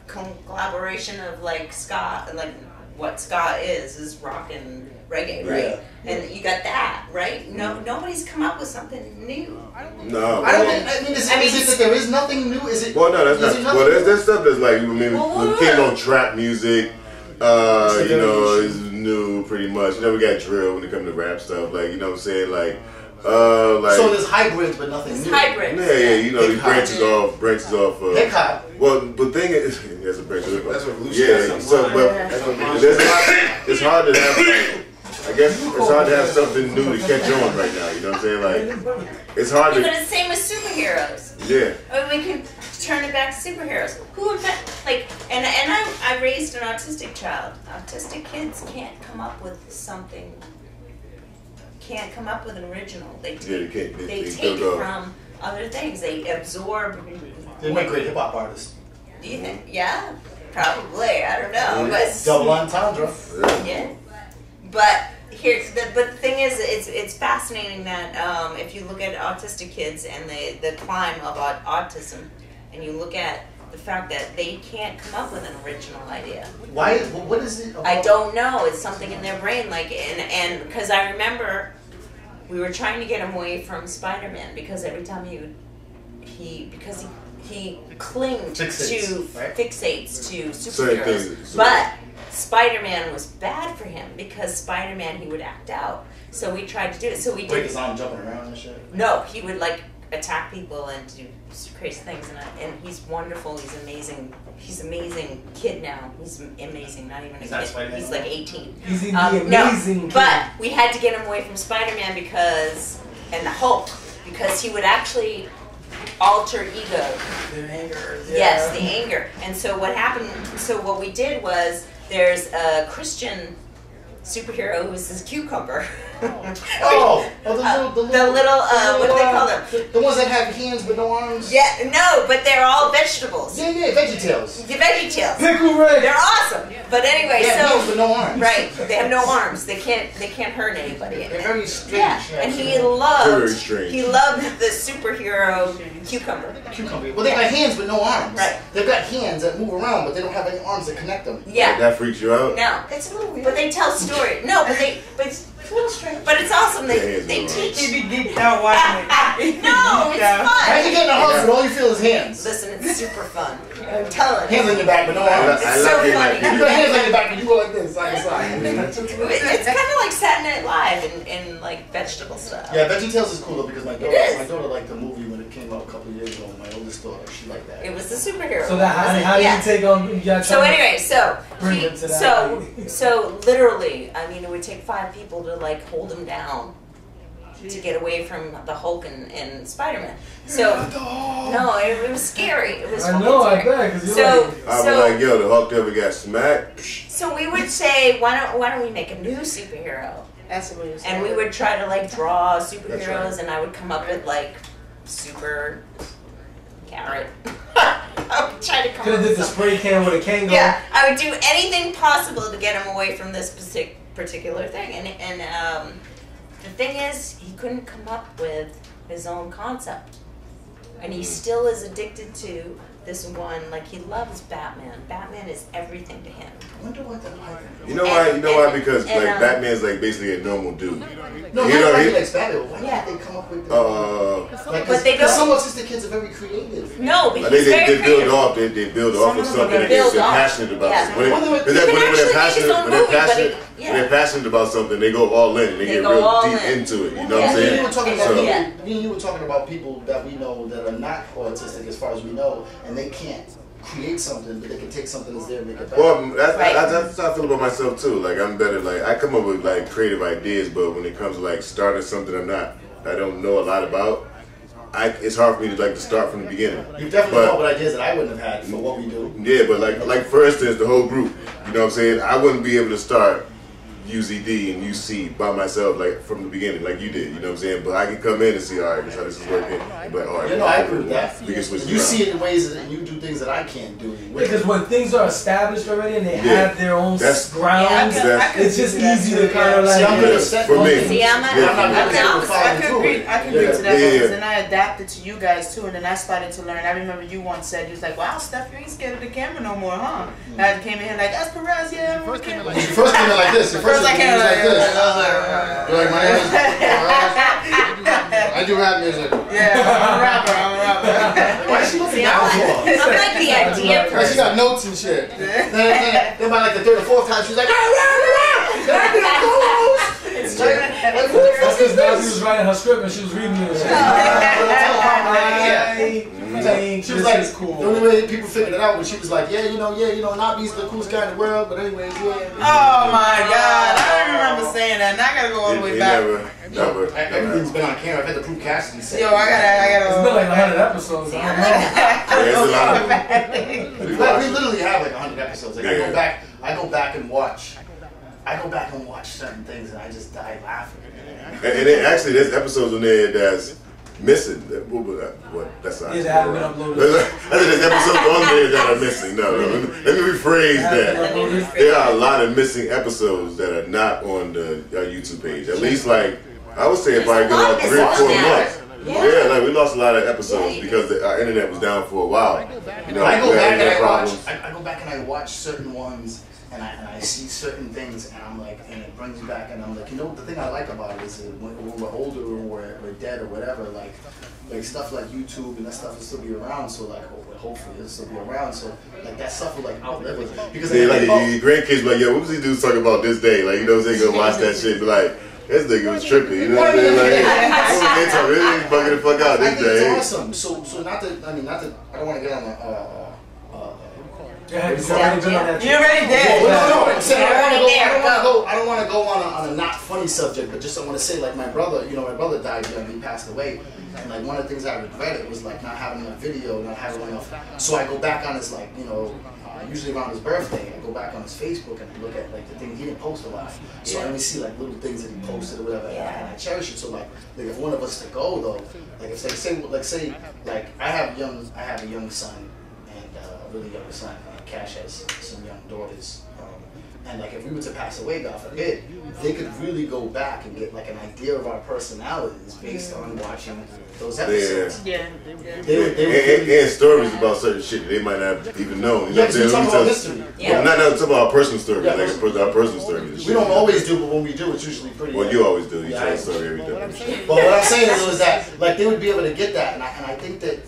collaboration of like ska, like what ska is rock and reggae, right? And you got that, right? Nobody's come up with something new. No, I don't think. I mean, is it that there is nothing new? Is it? Well, no, that's not. Well, there's stuff that's like, when it came on trap music, you know, is new pretty much. You know, we got drill when it comes to rap stuff, like, you know what I'm saying, like. So there's hybrids, but nothing new. Hybrids. Yeah, you know, it branches off. Hip hop. Well, the thing is, there's a branch of hip hop. That's what Lucy it's hard to have. I guess it's hard to have something new to catch on right now. You know what I'm saying? Like, it's hard to. But it's the same with superheroes. Yeah. I mean, we can turn it back to superheroes. Who invented, like, and I raised an autistic child. Autistic kids can't come up with something. Can't come up with an original. They take it from other things. They absorb. They make great hip hop artists. Do you think? Yeah, probably. I don't know. But double entendre. Yeah. But the thing is, it's fascinating that if you look at autistic kids and the climb of autism, and you look at the fact that they can't come up with an original idea. Why? What is it? I don't know. It's something in their brain, like, and because I remember we were trying to get him away from Spider-Man because every time he clings fixates to superheroes, but Spider-Man was bad for him because Spider-Man, he would act out. So we tried to do it. So we did. Break his arm jumping around and shit. No, he would like attack people and do crazy things, and he's wonderful. He's amazing. He's an amazing kid now. He's amazing. Not even a kid. He's like 18. He's the amazing kid. But we had to get him away from Spider-Man and the Hulk, because he would actually alter ego. The anger. Yeah. Yes, the anger. And so what happened? So what we did was, there's a Christian superhero who's this cucumber. The little what do they call them? The ones that have hands but no arms. Yeah, no, but they're all vegetables. Yeah, VeggieTales. The VeggieTales. Pickle Rick. They're awesome. But anyway, they have hands but no arms. Right, they have no arms. They can't hurt anybody. They're very strange. Yeah, and he loved the superhero cucumber. Well, they got hands but no arms. Right. They've got hands that move around, but they don't have any arms that connect them. Yeah. That freaks you out? No, it's a little weird. But they tell stories. No, but But it's awesome. They teach. He be geeked out watching it. No, it's fun. How you get in the house and all you feel is hands? Listen, it's super fun. I'm telling you. Hands on your back, but no arms. It's so funny. You got hands on your back and you go like this, side to side. It's kind of like Saturday Night Live in like vegetable stuff. Yeah, VeggieTales is cool though because my daughter liked the movie when it came out a couple of years ago. My oldest daughter, she liked that. It was the superhero. So how do you take on? So anyway, so literally, I mean, it would take 5 people to like hold him down to get away from the Hulk and Spider-Man. So no, it was scary. It was. I know, I bet. I was like, yo, the Hulk ever got smacked? So we would say, why don't we make a new superhero? That's what we were saying. And we would try to like draw superheroes, and I would come up with like super carrot. I would try to come. Could have did the spray can with a Kango. Yeah, I would do anything possible to get him away from this particular thing, and the thing is, he couldn't come up with his own concept, and he still is addicted to this one. Like, he loves Batman. Batman is everything to him. I wonder what that might be. You know why? Because like Batman's like basically a normal dude. No, he likes Batman. Why did they come up with but they don't. Some autistic kids are very creative. No, but they build off of something that they're passionate about. When they're passionate about something, they go all in and they get real deep into it. You know what I'm saying? Me and you were talking about people that we know that are not autistic, as far as we know, and they can't create something, but they can take something that's there and make it better. Well, that's how I feel about myself too. Like, I'm better. Like, I come up with like creative ideas, but when it comes to like starting something I don't know a lot about. It's hard for me to start from the beginning. You've definitely come up with ideas that I wouldn't have had for what we do. Yeah, but like for instance, the whole group. You know what I'm saying? I wouldn't be able to start UZD and UC by myself like from the beginning, like you did. You know what I'm saying? But I can come in and see, all right, this is how this is working. But all right, I agree with that. We can switch you see it in ways that you do things that I can't do. Because when things are established already and they have their own grounds, it's just easy to kind of like. See, I'm good at set for me. See, I'm not I could agree to that because then I adapted to you guys too, and then I started to learn. I remember you once said, you was like, wow, Steph, you ain't scared of the camera no more, huh? And I came in here like, that's Perez, yeah, I'm on camera. You first came in like this. First I came like this. You're like, my name is I do rap music. Yeah, I'm a rapper. Why is she looking down for? I'm like the idea person. She got notes and shit. Then by like the 3rd or 4th time, she's like, it's true. That's because Nahbi was writing her script and she was reading it. She was like, cool. The only way people figured it out was she was like, yeah, you know, Nahbi's the coolest guy in the world, but anyways, Oh my God, I don't remember saying that, and I gotta go all the way back. Never. Everything's been on camera. I've had to prove Cassidy said. Yo, I gotta. It's been like 100 episodes. I don't know. We literally have like 100 episodes. Like, I go back and watch certain things, and I just die laughing. And actually, there's episodes on there that's missing. That's not. There's episodes on there that are missing. No, let me rephrase that. There are a lot of missing episodes that are not on the YouTube page. At least, like, I would say probably about 3 or 4 months. Yeah, like we lost a lot of episodes because our internet was down for a while. You know, I go back and I watch certain ones. And I see certain things, and I'm like, and it brings me back, and I'm like, you know, the thing I like about it is that when we're older or we're dead or whatever, like stuff like YouTube and that stuff will still be around. So like, hopefully it'll still be around. So like that stuff will like outlive us. Because your grandkids be like, yo, what was he dude talking about this day? Like, you know what I'm saying? Go watch that shit. Be like, this nigga was tripping. You know what I'm saying? Like, they talking really bugging the fuck out this day. It's awesome. So not that I don't want to get on the. You already did. I don't want to go on a not funny subject, but just I want to say, like, my brother died young, he passed away, and like one of the things I regretted was like not having enough video, not having enough. So I go back on his usually around his birthday, I go back on his Facebook and I look at like the things he didn't post a lot. So I only see like little things that he posted or whatever, and I cherish it. So like if one of us to go though, like if say I have a young son and a really young son. Kash has some young daughters, And like if we were to pass away, God forbid, they could really go back and get like an idea of our personalities based on watching those episodes. Yeah. And stories about certain shit that they might not even know. You know what I'm saying? Talk about history. Yeah. Not talking about our personal stories, like our personal stories. We don't always do, but when we do, it's usually pretty. Well, you always do. You tell a story every day. But what I'm saying is that like they would be able to get that, and I think that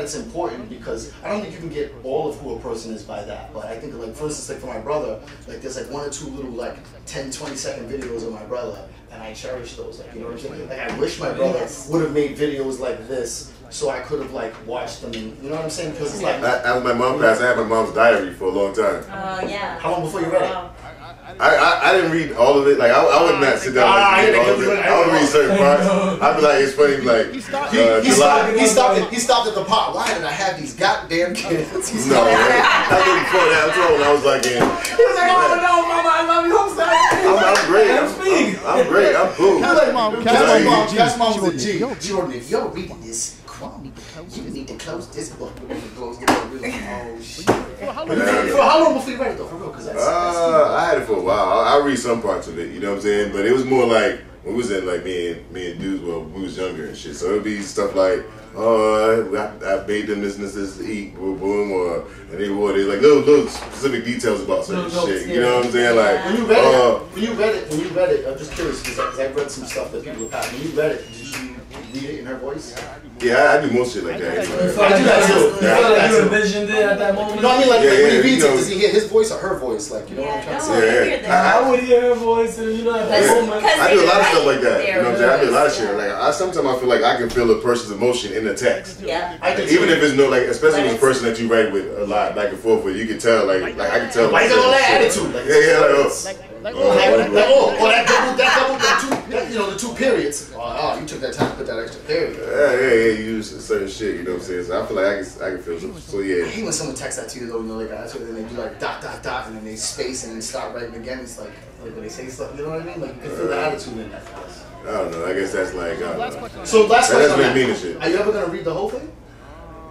it's important because I don't think you can get all of who a person is by that. But I think like for instance, like for my brother, like there's like 1 or 2 little like 10, 20-second videos of my brother, and I cherish those. Like you know what I'm saying? Like I wish my brother would have made videos like this, so I could have like watched them. And, you know what I'm saying? Because it's like after my mom passed, I had my mom's diary for a long time. Oh yeah. How long before you read it? I didn't read all of it. Like I would not sit down and read all of it. I would read certain parts. I'd be like, it's funny. Like he stopped at the part. Why did I have these goddamn kids? No, I did before that. I told when I was like in. He was like, oh no, mama, I love you. I'm sorry. I'm great. I'm great. I'm cool. Cash mom was a G. She wrote me, if you're reading this, you need to close this book. Close the book. Oh shit. For how long before you read it though? For real? I had it for a while. I read some parts of it, you know what I'm saying? But it was more like when we was in like me and Deus, well, we was younger and shit. So it'd be stuff like, I made them this to eat, boom, boom, and they like little specific details about certain shit. You know what I'm saying? Like when you read it, I'm just curious because I've read some stuff that people have passed. When you read it, did you read it in her voice? Yeah, I do most shit like that. You feel like you envisioned it at that moment? No, I mean like when he reads it, does he hear his voice or her voice? Like you know what I'm trying to say? I would hear her voice, and you know at that moment. I do a lot of stuff like that. You know what I'm saying? I do a lot of shit. Like sometimes I feel like I can feel a person's emotion in the text. Yeah. Even if it's no like, especially with a person that you write with a lot back and forth with, you can tell like I can tell. Why you got all that attitude? The two periods. Oh, you took that time to put that extra period. Yeah, you use certain shit, you know what I'm saying? So I feel like I can feel something. So yeah. I hate when someone texts that to you though, you know, like and then they do like ... and then they space and then start writing again. It's like when they say stuff, you know what I mean? Like you can feel the attitude in that. I don't know. I guess that's like. So last question. That's what mean and shit. Are you ever gonna read the whole thing?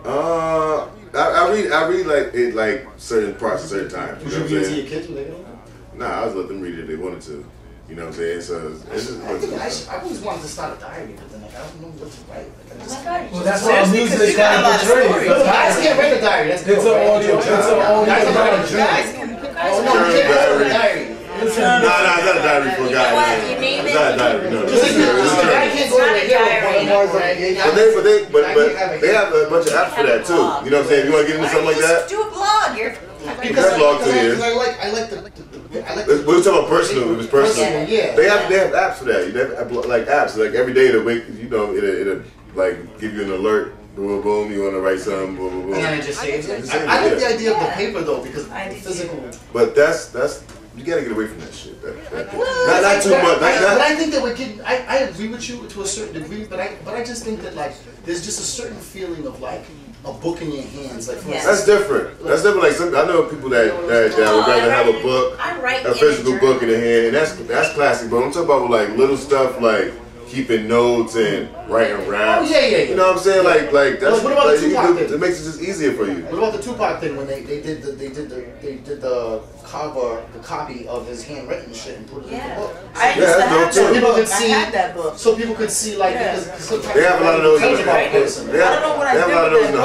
I read like it like certain parts at certain times. Would you read it to your kids when they get older? Nah, I was let them read it if they wanted to. You know what I'm saying? So it's just. I always wanted to start a diary, but then like I don't know what to write. Well, that's why I'm using this kind of portray. Guys can't write a diary. That's it's an audio. It's an audio. Guys can't write a journal. Oh no, you can't write a diary. Nah, it's not a diary for a guy. It's not a diary. No, it's a diary. But they have a bunch of apps for that too. You know what I'm saying? If you want to get into something like that, do a blog. Because I like the. We were talking about personal. It was personal. Yeah. They have apps for that. You have like apps like every day it'll it'll like give you an alert. Boom, boom. You want to write something. Boom, boom, boom. And then it just saves it. I like the idea of the paper though because physical. But that's you gotta get away from that shit. Not too much. But I think that we're getting. I agree with you to a certain degree, but I just think that like there's just a certain feeling of like a book in your hands. Like that's different. That's different. Like I know people that would rather have a book, a physical book in their hand, and that's classic. But I'm talking about like little stuff like keeping notes and writing raps. Oh yeah. You know what I'm saying? Like that's what about the Tupac thing? It makes it just easier for you. What about the Tupac thing when they did the cover, the copy of his handwritten shit and put it in the book? So people could see. I had that book. So people could see like because they have a lot of those. I don't know what I did with that book. I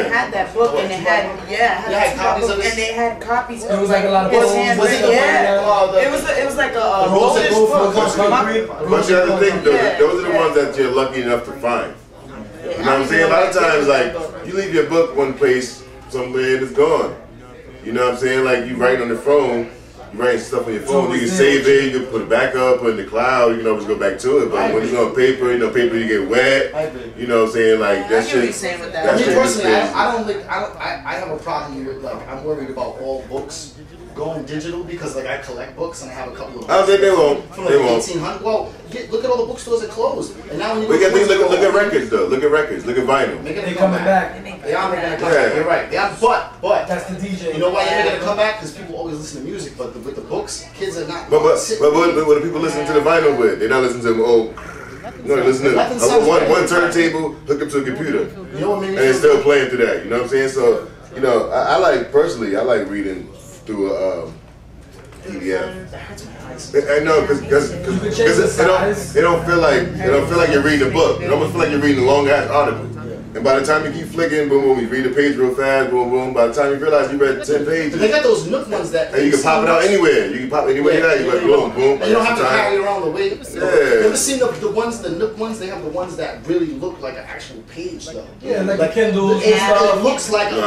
had that book and they had copies of it, and they had copies. It was like a lot of books. It was like a goldish book. A bunch of other things. Those are the ones that you're lucky enough to find. You know what I'm saying? A lot of times, like, you leave your book one place, somewhere, and it's gone. You know what I'm saying? Like, you write on the phone, you write stuff on your phone, you can save it, you can put it back up, put it in the cloud, you can always go back to it. But when it's on paper, you get wet. You know what I'm saying? Like, that shit. I mean, personally, I have a problem with, like, I'm worried about all books going digital because like I collect books and I have a couple of books. I think they won't. From like 1800. Well, look at all the bookstores that closed. And now when you look at records though. Look at records. Look at vinyl. They coming back. They are making a comeback. You're right. But that's the DJ. You know why they're making a comeback? Because people always listen to music, but with the books, kids are not. But what do people listen to the vinyl with? They're not listening to no, listen to one turntable hooked up to a computer. You know what made me and it's still playing through that. You know what I'm saying? So I like reading through PDF. I know, because it don't feel like you're reading a book. It almost feel like you're reading a long ass article. And by the time you keep flicking, boom, boom, you read the page real fast, boom, boom. By the time you realize you read 10 pages, they got those Nook ones that. And you can pop it out anywhere. You can pop it anywhere you like. You like boom, boom. And you don't have to carry it around the weight. Yeah. You ever seen the ones, the Nook ones? They have the ones that really look like an actual page, though. Yeah, like Kindle. It looks like it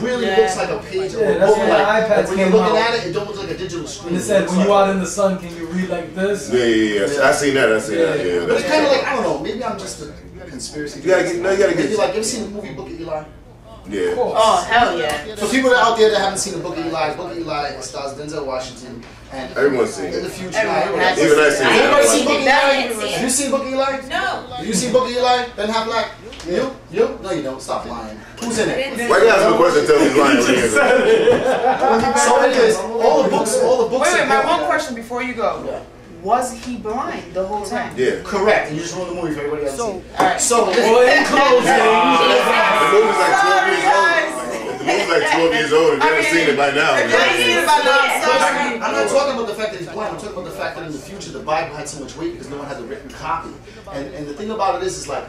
really looks like a page of a book. Like when you're looking at it, it don't look like a digital screen. And it said, when you out in the sun, can you read like this? Yeah. I seen that. Yeah. But it's kind of like, I don't know. Maybe I'm just a conspiracy. You gotta get. Maybe like, you ever seen the movie Book of Eli? Yeah. Oh, hell yeah. For people out there that haven't seen the Book of Eli stars Denzel Washington. And everyone's seen it. In the future. Even I seen it. Everybody seen Book of Eli? Have you seen Book of Eli? No. Have you seen Book of Eli? Ben Affleck? You? No, you don't. Stop lying. Who's in it? Why you ask me a question until he's lying? So anyways, all the books. Wait, my one question before you go. Yeah. Was he blind the whole time? Yeah. Correct. And you just ruined the movie for everybody else. So, alright. So, in closing. The movie's like 12 years old. The movie's like 12 years old. If you haven't seen it by now. I'm not talking about the fact that he's blind. I'm talking about the fact that in the future the Bible had so much weight because no one had the written copy. And the thing about it is like,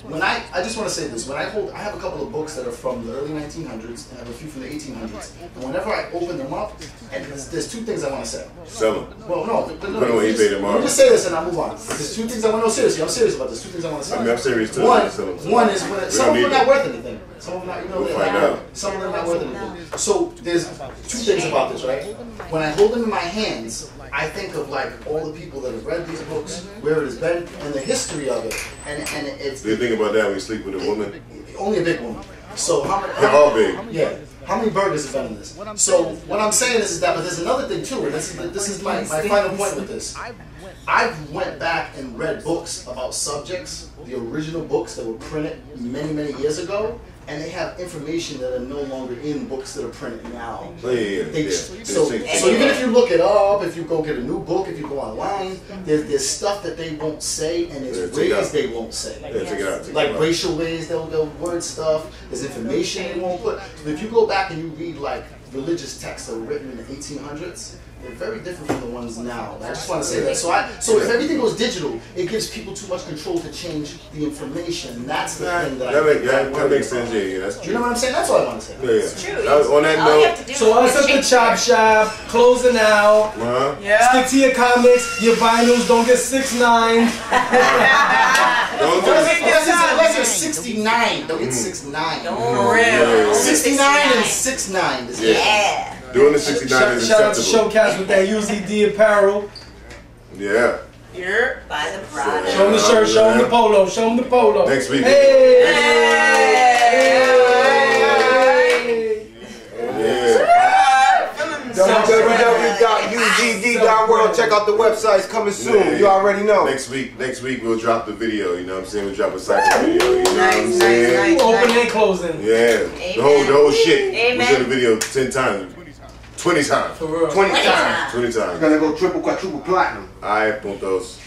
when I just want to say this. When I have a couple of books that are from the early 1900s and I have a few from the 1800s. And whenever I open them up, and there's two things I want to say. Sell them. Well, no. Let me just say this and I'll move on. There's two things I want to know seriously. I'm serious about this. Two things I want to say. I mean, I'm serious too. One is when some of them are not worth anything. Some of them are not, we'll find out. Some of them are not worth anything. So there's two things about this, right? When I hold them in my hands, I think of like all the people that have read these books, where it has been, and the history of it. And it's. Do you think about that when you sleep with a woman? Only a big woman. So how many? They're all big. Yeah. How many burgers have been in this? So what I'm saying is that, but there's another thing too, and this is my final point with this. I went back and read books about subjects, the original books that were printed many, many years ago, and they have information that are no longer in books that are printed now. So even if you look it up, if you go get a new book, if you go online, there's stuff that they won't say, and there's ways they won't say. Like racial ways, they'll word stuff. There's information they won't put. So if you go back and you read like religious texts that were written in the 1800s, they're very different from the ones now. I just want to say that. So if everything goes digital, it gives people too much control to change the information. And that's the thing that makes sense. Yeah, that's true. You know what I'm saying? That's what I want to say. Yeah. It's true. On that note, so us at the Chopp Shop, closing out. Yeah. Stick to your comics, your vinyls. Don't get 6'9". Unless you're 69, don't get 6'9". For real. 69 and 6'9". Yeah. Doing the 69 is Shout out to acceptable. Showcast with that UZD apparel. Yeah. You're by the product. Show them the shirt, show them the polo, show them the polo. Next week. www.ugd.world. Check out the website. It's coming soon. You already know. Next week we'll drop the video. You know what I'm saying? We'll drop a second video. You know what I'm saying? Open and closing. Yeah. The whole shit. Amen. We did the video 10 times. 20 times. For real. 20 times. 20 times. We're gonna go triple, quadruple, platinum. Alright, puntos.